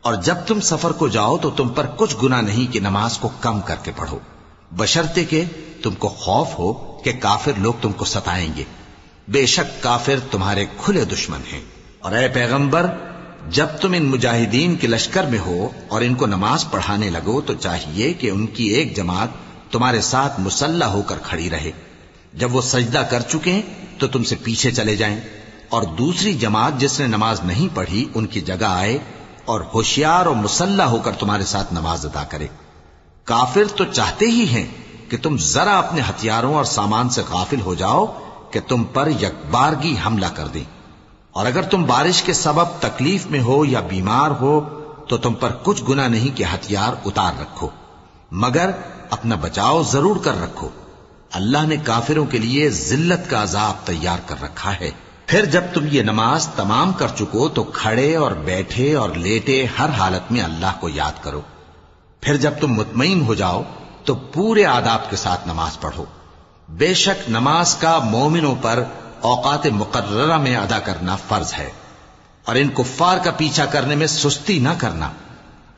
اور جب تم سفر کو جاؤ تو تم پر کچھ گناہ نہیں کہ نماز کو کم کر کے پڑھو، بشرطے کہ تم کو خوف ہو کہ کافر لوگ تم کو ستائیں گے، بے شک کافر تمہارے کھلے دشمن ہیں۔ اور اے پیغمبر، جب تم ان مجاہدین کے لشکر میں ہو اور ان کو نماز پڑھانے لگو تو چاہیے کہ ان کی ایک جماعت تمہارے ساتھ مسلح ہو کر کھڑی رہے، جب وہ سجدہ کر چکے تو تم سے پیچھے چلے جائیں، اور دوسری جماعت جس نے نماز نہیں پڑھی ان کی جگہ آئے اور ہوشیار اور مسلح ہو کر تمہارے ساتھ نماز ادا کرے۔ کافر تو چاہتے ہی ہیں کہ تم ذرا اپنے ہتھیاروں اور سامان سے غافل ہو جاؤ کہ تم پر یکبارگی حملہ کر دیں، اور اگر تم بارش کے سبب تکلیف میں ہو یا بیمار ہو تو تم پر کچھ گناہ نہیں کہ ہتھیار اتار رکھو، مگر اپنا بچاؤ ضرور کر رکھو۔ اللہ نے کافروں کے لیے ذلت کا عذاب تیار کر رکھا ہے۔ پھر جب تم یہ نماز تمام کر چکو تو کھڑے اور بیٹھے اور لیٹے ہر حالت میں اللہ کو یاد کرو۔ پھر جب تم مطمئن ہو جاؤ تو پورے آداب کے ساتھ نماز پڑھو۔ بے شک نماز کا مومنوں پر اوقات مقررہ میں ادا کرنا فرض ہے، اور ان کفار کا پیچھا کرنے میں سستی نہ کرنا۔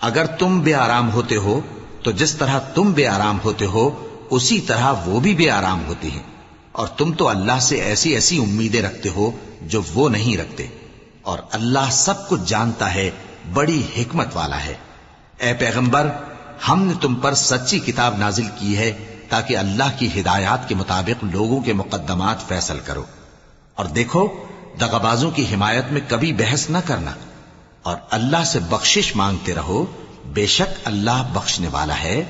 اگر تم بے آرام ہوتے ہو تو جس طرح تم بے آرام ہوتے ہو اسی طرح وہ بھی بے آرام ہوتے ہیں، اور تم تو اللہ سے ایسی ایسی امیدیں رکھتے ہو جو وہ نہیں رکھتے، اور اللہ سب کچھ جانتا ہے، بڑی حکمت والا ہے۔ اے پیغمبر، ہم نے تم پر سچی کتاب نازل کی ہے تاکہ اللہ کی ہدایات کے مطابق لوگوں کے مقدمات فیصل کرو، اور دیکھو دغابازوں کی حمایت میں کبھی بحث نہ کرنا، اور اللہ سے بخشش مانگتے رہو، بے شک اللہ بخشنے والا ہے،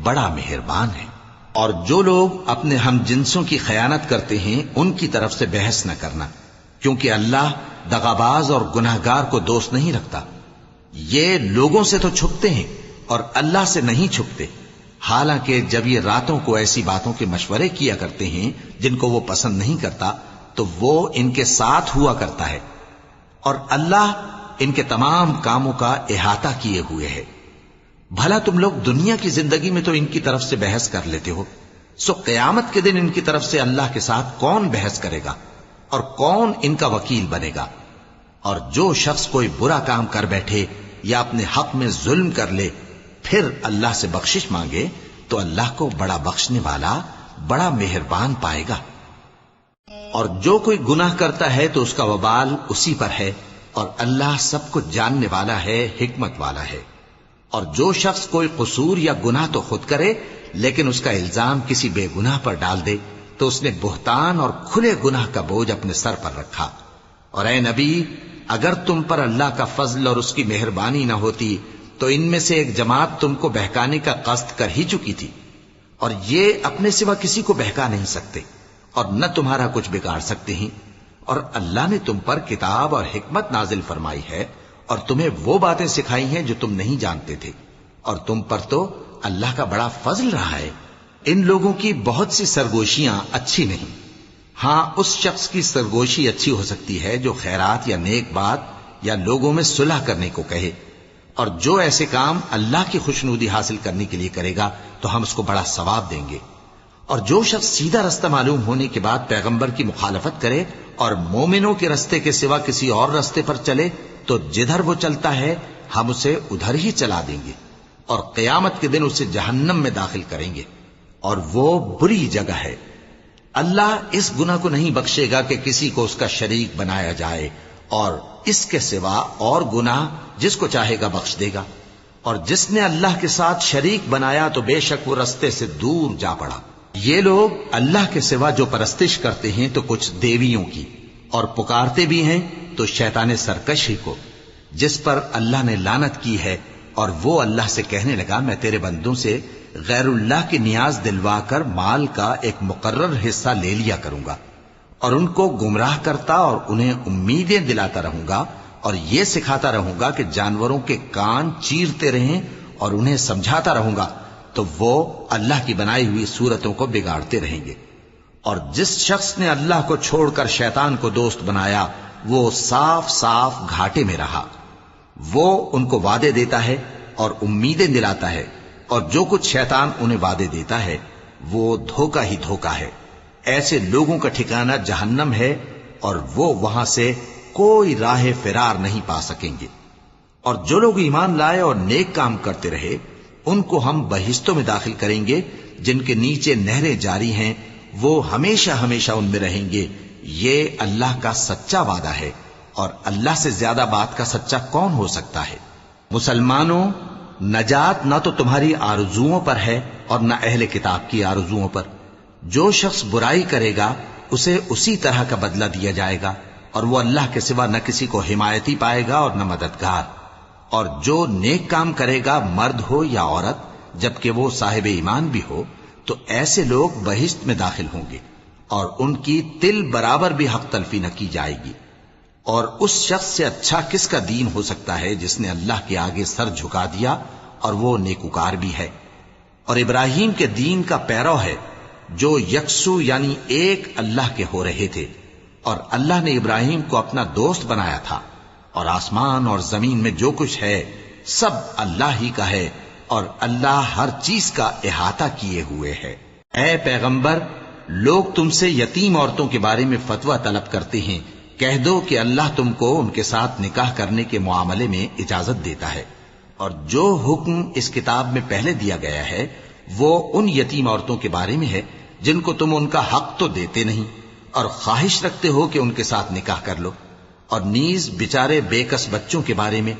بڑا مہربان ہے۔ اور جو لوگ اپنے ہم جنسوں کی خیانت کرتے ہیں ان کی طرف سے بحث نہ کرنا، کیونکہ اللہ دغاباز اور گناہگار کو دوست نہیں رکھتا۔ یہ لوگوں سے تو چھپتے ہیں اور اللہ سے نہیں چھپتے، حالانکہ جب یہ راتوں کو ایسی باتوں کے مشورے کیا کرتے ہیں جن کو وہ پسند نہیں کرتا تو وہ ان کے ساتھ ہوا کرتا ہے، اور اللہ ان کے تمام کاموں کا احاطہ کیے ہوئے ہے۔ بھلا تم لوگ دنیا کی زندگی میں تو ان کی طرف سے بحث کر لیتے ہو، سو قیامت کے دن ان کی طرف سے اللہ کے ساتھ کون بحث کرے گا اور کون ان کا وکیل بنے گا؟ اور جو شخص کوئی برا کام کر بیٹھے یا اپنے حق میں ظلم کر لے پھر اللہ سے بخشش مانگے تو اللہ کو بڑا بخشنے والا، بڑا مہربان پائے گا۔ اور جو کوئی گناہ کرتا ہے تو اس کا وبال اسی پر ہے، اور اللہ سب کچھ جاننے والا ہے، حکمت والا ہے۔ اور جو شخص کوئی قصور یا گناہ تو خود کرے لیکن اس کا الزام کسی بے گناہ پر ڈال دے تو اس نے بہتان اور کھلے گناہ کا بوجھ اپنے سر پر رکھا۔ اور اے نبی، اگر تم پر اللہ کا فضل اور اس کی مہربانی نہ ہوتی تو ان میں سے ایک جماعت تم کو بہکانے کا قصد کر ہی چکی تھی، اور یہ اپنے سوا کسی کو بہکا نہیں سکتے اور نہ تمہارا کچھ بگاڑ سکتے ہیں۔ اور اللہ نے تم پر کتاب اور حکمت نازل فرمائی ہے اور تمہیں وہ باتیں سکھائی ہیں جو تم نہیں جانتے تھے، اور تم پر تو اللہ کا بڑا فضل رہا ہے۔ ان لوگوں کی بہت سی سرگوشیاں اچھی نہیں، ہاں اس شخص کی سرگوشی اچھی ہو سکتی ہے جو خیرات یا نیک بات یا لوگوں میں صلح کرنے کو کہے، اور جو ایسے کام اللہ کی خوشنودی حاصل کرنے کے لیے کرے گا تو ہم اس کو بڑا ثواب دیں گے۔ اور جو شخص سیدھا رستہ معلوم ہونے کے بعد پیغمبر کی مخالفت کرے اور مومنوں کے رستے کے سوا کسی اور رستے پر چلے تو جدھر وہ چلتا ہے ہم اسے ادھر ہی چلا دیں گے، اور قیامت کے دن اسے جہنم میں داخل کریں گے، اور وہ بری جگہ ہے۔ اللہ اس گناہ کو نہیں بخشے گا کہ کسی کو اس کا شریک بنایا جائے، اور اس کے سوا اور گناہ جس کو چاہے گا بخش دے گا، اور جس نے اللہ کے ساتھ شریک بنایا تو بے شک وہ رستے سے دور جا پڑا۔ یہ لوگ اللہ کے سوا جو پرستش کرتے ہیں تو کچھ دیویوں کی، اور پکارتے بھی ہیں تو شیطان سرکش ہی کو، جس پر اللہ نے لعنت کی ہے، اور وہ اللہ سے کہنے لگا میں تیرے بندوں سے غیر اللہ کی نیاز دلوا کر مال کا ایک مقرر حصہ لے لیا کروں گا، اور ان کو گمراہ کرتا اور انہیں امیدیں دلاتا رہوں گا، اور یہ سکھاتا رہوں گا کہ جانوروں کے کان چیرتے رہیں، اور انہیں سمجھاتا رہوں گا تو وہ اللہ کی بنائی ہوئی صورتوں کو بگاڑتے رہیں گے۔ اور جس شخص نے اللہ کو چھوڑ کر شیطان کو دوست بنایا وہ صاف صاف گھاٹے میں رہا۔ وہ ان کو وعدے دیتا ہے اور امیدیں دلاتا ہے، اور جو کچھ شیطان انہیں وعدے دیتا ہے وہ دھوکہ ہی دھوکہ ہے۔ ایسے لوگوں کا ٹھکانہ جہنم ہے، اور وہ وہاں سے کوئی راہ فرار نہیں پا سکیں گے۔ اور جو لوگ ایمان لائے اور نیک کام کرتے رہے ان کو ہم بہشتوں میں داخل کریں گے جن کے نیچے نہریں جاری ہیں، وہ ہمیشہ ہمیشہ ان میں رہیں گے۔ یہ اللہ کا سچا وعدہ ہے، اور اللہ سے زیادہ بات کا سچا کون ہو سکتا ہے؟ مسلمانوں، نجات نہ تو تمہاری آرزوؤں پر ہے اور نہ اہل کتاب کی آرزوؤں پر۔ جو شخص برائی کرے گا اسے اسی طرح کا بدلہ دیا جائے گا، اور وہ اللہ کے سوا نہ کسی کو حمایتی پائے گا اور نہ مددگار۔ اور جو نیک کام کرے گا مرد ہو یا عورت جبکہ وہ صاحب ایمان بھی ہو تو ایسے لوگ بہشت میں داخل ہوں گے، اور ان کی تل برابر بھی حق تلفی نہ کی جائے گی۔ اور اس شخص سے اچھا کس کا دین ہو سکتا ہے جس نے اللہ کے آگے سر جھکا دیا اور وہ نیکوکار بھی ہے، اور ابراہیم کے دین کا پیرو ہے جو یکسو یعنی ایک اللہ کے ہو رہے تھے، اور اللہ نے ابراہیم کو اپنا دوست بنایا تھا۔ اور آسمان اور زمین میں جو کچھ ہے سب اللہ ہی کا ہے، اور اللہ ہر چیز کا احاطہ کیے ہوئے ہے۔ اے پیغمبر، لوگ تم سے یتیم عورتوں کے بارے میں فتویٰ طلب کرتے ہیں، کہہ دو کہ اللہ تم کو ان کے ساتھ نکاح کرنے کے معاملے میں اجازت دیتا ہے، اور جو حکم اس کتاب میں پہلے دیا گیا ہے وہ ان یتیم عورتوں کے بارے میں ہے جن کو تم ان کا حق تو دیتے نہیں، اور خواہش رکھتے ہو کہ ان کے ساتھ نکاح کر لو، اور نیز بیچارے بے کس بچوں کے بارے میں،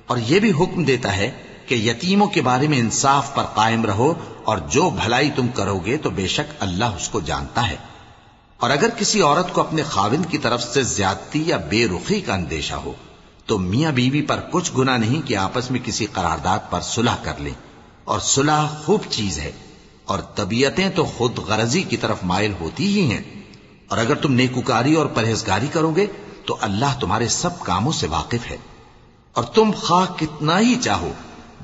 اور یہ بھی حکم دیتا ہے کہ یتیموں کے بارے میں انصاف پر قائم رہو، اور جو بھلائی تم کرو گے تو بے شک اللہ اس کو جانتا ہے۔ اور اگر کسی عورت کو اپنے خاوند کی طرف سے زیادتی یا بے رخی کا اندیشہ ہو تو میاں بیوی پر کچھ گناہ نہیں کہ آپس میں کسی قرارداد پر صلح کر لیں، اور صلح خوب چیز ہے، اور طبیعتیں تو خود غرضی کی طرف مائل ہوتی ہی ہیں۔ اور اگر تم نیکوکاری اور پرہیزگاری کرو گے تو اللہ تمہارے سب کاموں سے واقف ہے۔ اور تم خواہ کتنا ہی چاہو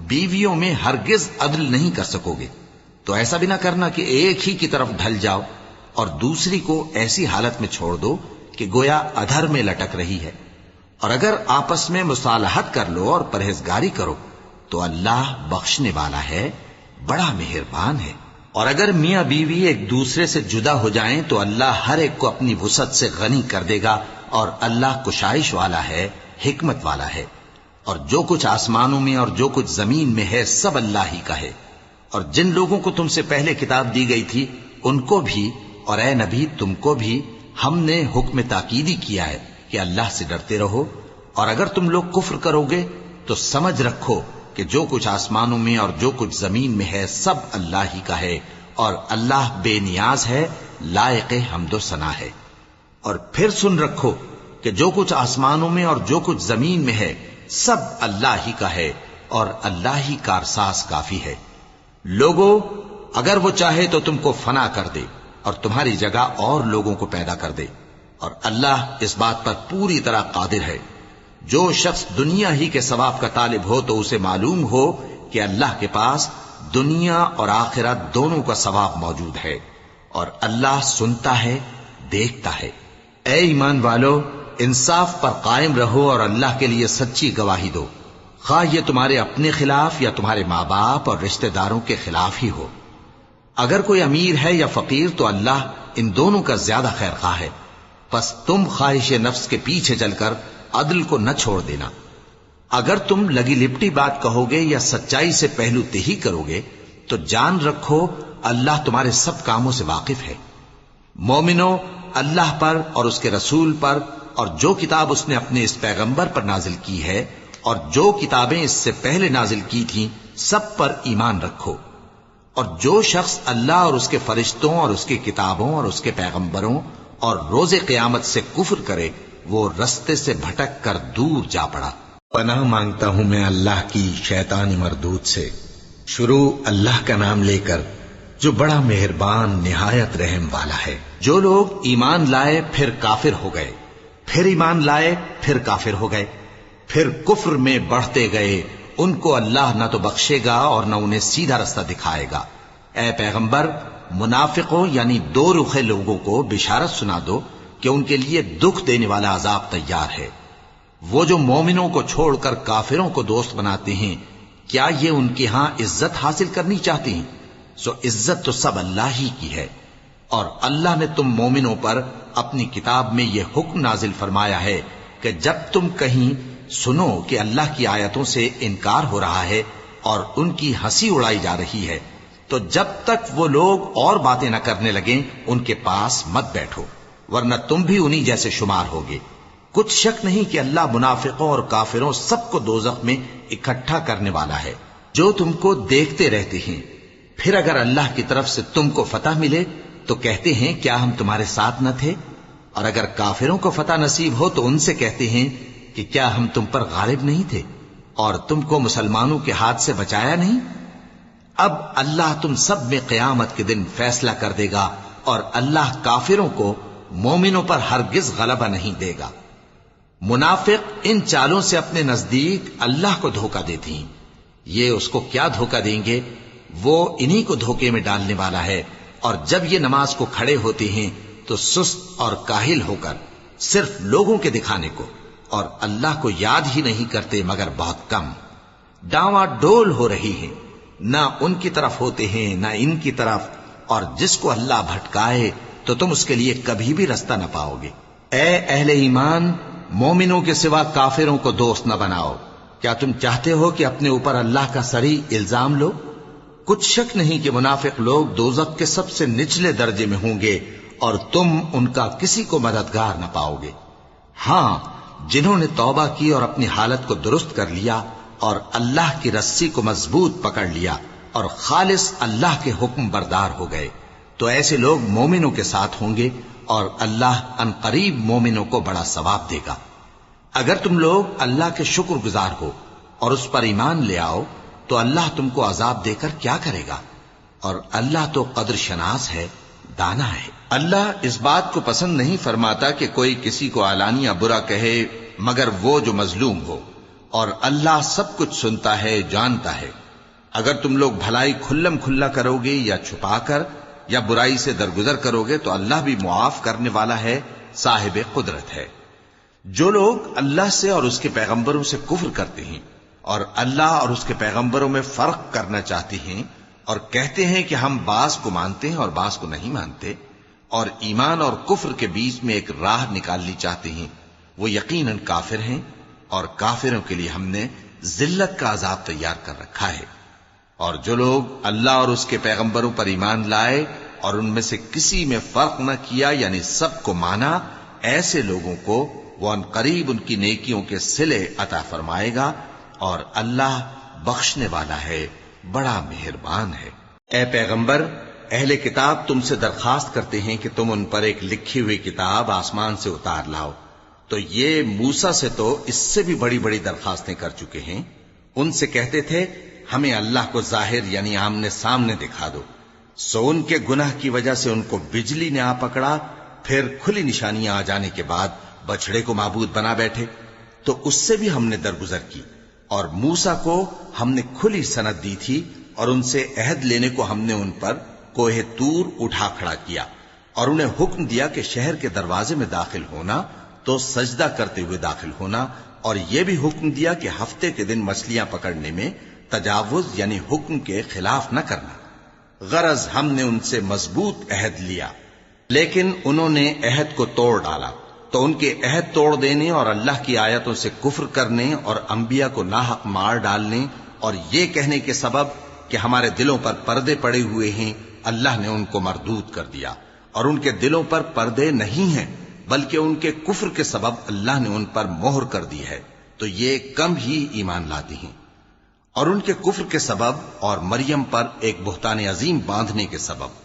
بیویوں میں ہرگز عدل نہیں کر سکو گے، تو ایسا بھی نہ کرنا کہ ایک ہی کی طرف ڈھل جاؤ اور دوسری کو ایسی حالت میں چھوڑ دو کہ گویا ادھر میں لٹک رہی ہے۔ اور اگر آپس میں مصالحت کر لو اور پرہیزگاری کرو تو اللہ بخشنے والا ہے، بڑا مہربان ہے۔ اور اگر میاں بیوی ایک دوسرے سے جدا ہو جائیں تو اللہ ہر ایک کو اپنی وسعت سے غنی کر دے گا، اور اللہ کشائش والا ہے، حکمت والا ہے۔ اور جو کچھ آسمانوں میں اور جو کچھ زمین میں ہے سب اللہ ہی کا ہے۔ اور جن لوگوں کو تم سے پہلے کتاب دی گئی تھی ان کو بھی اور اے نبی تم کو بھی ہم نے حکم تاکیدی کیا ہے کہ اللہ سے ڈرتے رہو، اور اگر تم لوگ کفر کرو گے تو سمجھ رکھو کہ جو کچھ آسمانوں میں اور جو کچھ زمین میں ہے سب اللہ ہی کا ہے، اور اللہ بے نیاز ہے، لائق حمد و ثنا ہے۔ اور پھر سن رکھو کہ جو کچھ آسمانوں میں اور جو کچھ زمین میں ہے سب اللہ ہی کا ہے، اور اللہ ہی کارساز کافی ہے۔ لوگوں، اگر وہ چاہے تو تم کو فنا کر دے اور تمہاری جگہ اور لوگوں کو پیدا کر دے، اور اللہ اس بات پر پوری طرح قادر ہے۔ جو شخص دنیا ہی کے ثواب کا طالب ہو تو اسے معلوم ہو کہ اللہ کے پاس دنیا اور آخرت دونوں کا ثواب موجود ہے، اور اللہ سنتا ہے، دیکھتا ہے۔ اے ایمان والو، انصاف پر قائم رہو اور اللہ کے لیے سچی گواہی دو، خواہ یہ تمہارے اپنے خلاف یا تمہارے ماں باپ اور رشتہ داروں کے خلاف ہی ہو۔ اگر کوئی امیر ہے یا فقیر تو اللہ ان دونوں کا زیادہ خیر خواہ ہے۔ پس تم خواہش نفس کے پیچھے چل کر عدل کو نہ چھوڑ دینا. اگر تم لگی لپٹی بات کہو گے یا سچائی سے پہلو تہی کرو گے تو جان رکھو اللہ تمہارے سب کاموں سے واقف ہے. مومنو، اللہ پر اور اس کے رسول پر اور جو کتاب اس نے اپنے اس پیغمبر پر نازل کی ہے اور جو کتابیں اس سے پہلے نازل کی تھیں سب پر ایمان رکھو. اور جو شخص اللہ اور اس کے فرشتوں اور اس کی کتابوں اور اس کے پیغمبروں اور روز قیامت سے کفر کرے وہ رستے سے بھٹک کر دور جا پڑا. پناہ مانگتا ہوں میں اللہ کی شیطان مردود سے. شروع اللہ کا نام لے کر جو بڑا مہربان نہایت رحم والا ہے. جو لوگ ایمان لائے پھر کافر ہو گئے، پھر ایمان لائے پھر کافر ہو گئے، پھر کفر میں بڑھتے گئے، ان کو اللہ نہ تو بخشے گا اور نہ انہیں سیدھا رستہ دکھائے گا. اے پیغمبر، منافقوں یعنی دو رخے لوگوں کو بشارت سنا دو کہ ان کے لیے دکھ دینے والا عذاب تیار ہے. وہ جو مومنوں کو چھوڑ کر کافروں کو دوست بناتے ہیں، کیا یہ ان کے ہاں عزت حاصل کرنی چاہتے ہیں؟ سو عزت تو سب اللہ ہی کی ہے. اور اللہ نے تم مومنوں پر اپنی کتاب میں یہ حکم نازل فرمایا ہے کہ جب تم کہیں سنو کہ اللہ کی آیتوں سے انکار ہو رہا ہے اور ان کی ہنسی اڑائی جا رہی ہے تو جب تک وہ لوگ اور باتیں نہ کرنے لگیں ان کے پاس مت بیٹھو، ورنہ تم بھی انہی جیسے شمار ہوگے. کچھ شک نہیں کہ اللہ منافقوں اور کافروں سب کو دوزخ میں اکٹھا کرنے والا ہے. جو تم کو دیکھتے رہتے ہیں، پھر اگر اللہ کی طرف سے تم کو فتح ملے تو کہتے ہیں کیا ہم تمہارے ساتھ نہ تھے؟ اور اگر کافروں کو فتح نصیب ہو تو ان سے کہتے ہیں کہ کیا ہم تم پر غالب نہیں تھے اور تم کو مسلمانوں کے ہاتھ سے بچایا نہیں؟ اب اللہ تم سب میں قیامت کے دن فیصلہ کر دے گا اور اللہ کافروں کو مومنوں پر ہرگز غلبہ نہیں دے گا. منافق ان چالوں سے اپنے نزدیک اللہ کو دھوکہ دیتی ہیں. یہ اس کو کیا دھوکہ دیں گے؟ وہ انہی کو دھوکے میں ڈالنے والا ہے. اور جب یہ نماز کو کھڑے ہوتے ہیں تو سست اور کاہل ہو کر صرف لوگوں کے دکھانے کو اور اللہ کو یاد ہی نہیں کرتے مگر بہت کم. ڈاواں ڈول ہو رہی ہیں، نہ ان کی طرف ہوتے ہیں نہ ان کی طرف، اور جس کو اللہ بھٹکائے تو تم اس کے لیے کبھی بھی رستہ نہ پاؤ گے. اے اہل ایمان، مومنوں کے سوا کافروں کو دوست نہ بناؤ. کیا تم چاہتے ہو کہ اپنے اوپر اللہ کا صریح الزام لو؟ کچھ شک نہیں کہ منافق لوگ دوزخ کے سب سے نچلے درجے میں ہوں گے اور تم ان کا کسی کو مددگار نہ پاؤ گے. ہاں، جنہوں نے توبہ کی اور اپنی حالت کو درست کر لیا اور اللہ کی رسی کو مضبوط پکڑ لیا اور خالص اللہ کے حکم بردار ہو گئے تو ایسے لوگ مومنوں کے ساتھ ہوں گے اور اللہ ان قریب مومنوں کو بڑا ثواب دے گا. اگر تم لوگ اللہ کے شکر گزار ہو اور اس پر ایمان لے آؤ تو اللہ تم کو عذاب دے کر کیا کرے گا؟ اور اللہ تو قدر شناس ہے، دانا ہے. اللہ اس بات کو پسند نہیں فرماتا کہ کوئی کسی کو علانیہ برا کہے مگر وہ جو مظلوم ہو، اور اللہ سب کچھ سنتا ہے، جانتا ہے. اگر تم لوگ بھلائی کھلم کھلا کرو گے یا چھپا کر یا برائی سے درگزر کرو گے تو اللہ بھی معاف کرنے والا ہے، صاحب قدرت ہے. جو لوگ اللہ سے اور اس کے پیغمبروں سے کفر کرتے ہیں اور اللہ اور اس کے پیغمبروں میں فرق کرنا چاہتے ہیں اور کہتے ہیں کہ ہم بعض کو مانتے ہیں اور بعض کو نہیں مانتے اور ایمان اور کفر کے بیچ میں ایک راہ نکالنی چاہتے ہیں، وہ یقیناً کافر ہیں اور کافروں کے لیے ہم نے ذلت کا عذاب تیار کر رکھا ہے. اور جو لوگ اللہ اور اس کے پیغمبروں پر ایمان لائے اور ان میں سے کسی میں فرق نہ کیا یعنی سب کو مانا، ایسے لوگوں کو وہ ان قریب ان کی نیکیوں کے صلے عطا فرمائے گا اور اللہ بخشنے والا ہے، بڑا مہربان ہے. اے پیغمبر، اہل کتاب تم سے درخواست کرتے ہیں کہ تم ان پر ایک لکھی ہوئی کتاب آسمان سے اتار لاؤ. تو یہ موسیٰ سے تو اس سے بھی بڑی بڑی درخواستیں کر چکے ہیں. ان سے کہتے تھے ہمیں اللہ کو ظاہر یعنی آمنے سامنے دکھا دو. سو ان کے گناہ کی وجہ سے ان کو بجلی نے آ پکڑا، پھر کھلی نشانیاں آ جانے کے بعد بچڑے کو معبود بنا بیٹھے. تو اس سے بھی ہم نے درگزر کی اور موسیٰ کو ہم نے کھلی سند دی تھی اور ان سے عہد لینے کو ہم نے ان پر کوہ طور اٹھا کھڑا کیا اور انہیں حکم دیا کہ شہر کے دروازے میں داخل ہونا تو سجدہ کرتے ہوئے داخل ہونا، اور یہ بھی حکم دیا کہ ہفتے کے دن مچھلیاں پکڑنے میں تجاوز یعنی حکم کے خلاف نہ کرنا. غرض ہم نے ان سے مضبوط عہد لیا لیکن انہوں نے عہد کو توڑ ڈالا. تو ان کے عہد توڑ دینے اور اللہ کی آیتوں سے کفر کرنے اور انبیاء کو ناحق مار ڈالنے اور یہ کہنے کے سبب کہ ہمارے دلوں پر پردے پڑے ہوئے ہیں، اللہ نے ان کو مردود کر دیا، اور ان کے دلوں پر پردے نہیں ہیں بلکہ ان کے کفر کے سبب اللہ نے ان پر مہر کر دی ہے، تو یہ کم ہی ایمان لاتے ہیں۔ اور ان کے کفر کے سبب اور مریم پر ایک بہتان عظیم باندھنے کے سبب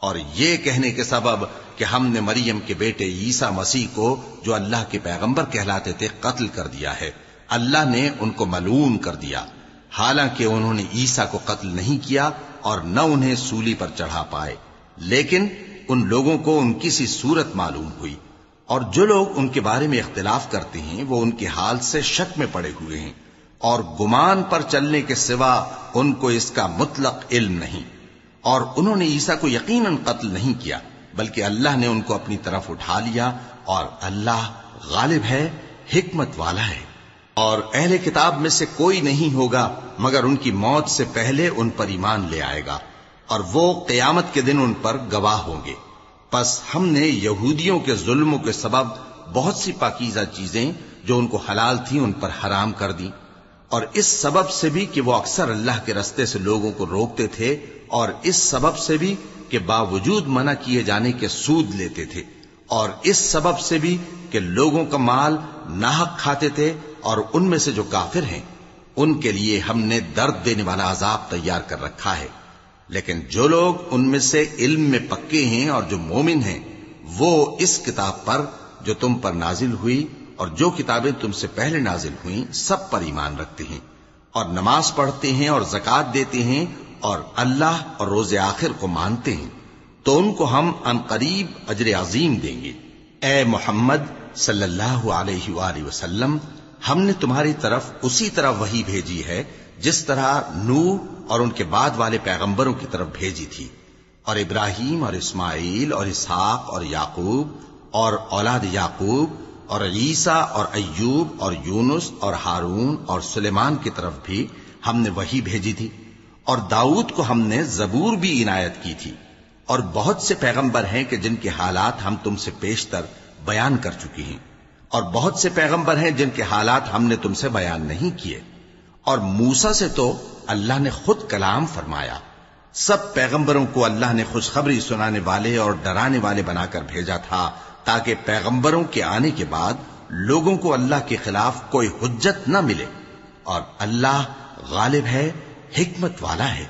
اور یہ کہنے کے سبب کہ ہم نے مریم کے بیٹے عیسیٰ مسیح کو جو اللہ کے پیغمبر کہلاتے تھے قتل کر دیا ہے، اللہ نے ان کو ملعون کر دیا، حالانکہ انہوں نے عیسیٰ کو قتل نہیں کیا اور نہ انہیں سولی پر چڑھا پائے، لیکن ان لوگوں کو ان کی سی صورت معلوم ہوئی، اور جو لوگ ان کے بارے میں اختلاف کرتے ہیں وہ ان کے حال سے شک میں پڑے ہوئے ہیں، اور گمان پر چلنے کے سوا ان کو اس کا مطلق علم نہیں، اور انہوں نے عیسیٰ کو یقیناً قتل نہیں کیا بلکہ اللہ نے ان کو اپنی طرف اٹھا لیا، اور اللہ غالب ہے، حکمت والا ہے۔ اور اہل کتاب میں سے کوئی نہیں ہوگا مگر ان کی موت سے پہلے ان پر ایمان لے آئے گا، اور وہ قیامت کے دن ان پر گواہ ہوں گے۔ پس ہم نے یہودیوں کے ظلموں کے سبب بہت سی پاکیزہ چیزیں جو ان کو حلال تھیں ان پر حرام کر دیں، اور اس سبب سے بھی کہ وہ اکثر اللہ کے رستے سے لوگوں کو روکتے تھے، اور اس سبب سے بھی کہ باوجود منع کیے جانے کے سود لیتے تھے، اور اس سبب سے بھی کہ لوگوں کا مال ناحق کھاتے تھے، اور ان میں سے جو کافر ہیں ان کے لیے ہم نے درد دینے والا عذاب تیار کر رکھا ہے۔ لیکن جو لوگ ان میں سے علم میں پکے ہیں اور جو مومن ہیں وہ اس کتاب پر جو تم پر نازل ہوئی اور جو کتابیں تم سے پہلے نازل ہوئیں سب پر ایمان رکھتے ہیں، اور نماز پڑھتے ہیں اور زکوٰۃ دیتے ہیں اور اللہ اور روز آخر کو مانتے ہیں، تو ان کو ہم عنقریب اجر عظیم دیں گے۔ اے محمد صلی اللہ علیہ وآلہ وسلم، ہم نے تمہاری طرف اسی طرح وحی بھیجی ہے جس طرح نوح اور ان کے بعد والے پیغمبروں کی طرف بھیجی تھی، اور ابراہیم اور اسماعیل اور اسحاق اور یعقوب اور اولاد یعقوب اور عیسیٰ اور ایوب اور یونس اور ہارون اور سلیمان کی طرف بھی ہم نے وحی بھیجی تھی، اور داؤد کو ہم نے زبور بھی عنایت کی تھی، اور بہت سے پیغمبر ہیں کہ جن کے حالات ہم تم سے پیشتر بیان کر چکی ہیں، اور بہت سے پیغمبر ہیں جن کے حالات ہم نے تم سے بیان نہیں کیے، اور موسیٰ سے تو اللہ نے خود کلام فرمایا۔ سب پیغمبروں کو اللہ نے خوشخبری سنانے والے اور ڈرانے والے بنا کر بھیجا تھا تاکہ پیغمبروں کے آنے کے بعد لوگوں کو اللہ کے خلاف کوئی حجت نہ ملے، اور اللہ غالب ہے، حکمت والا ہے۔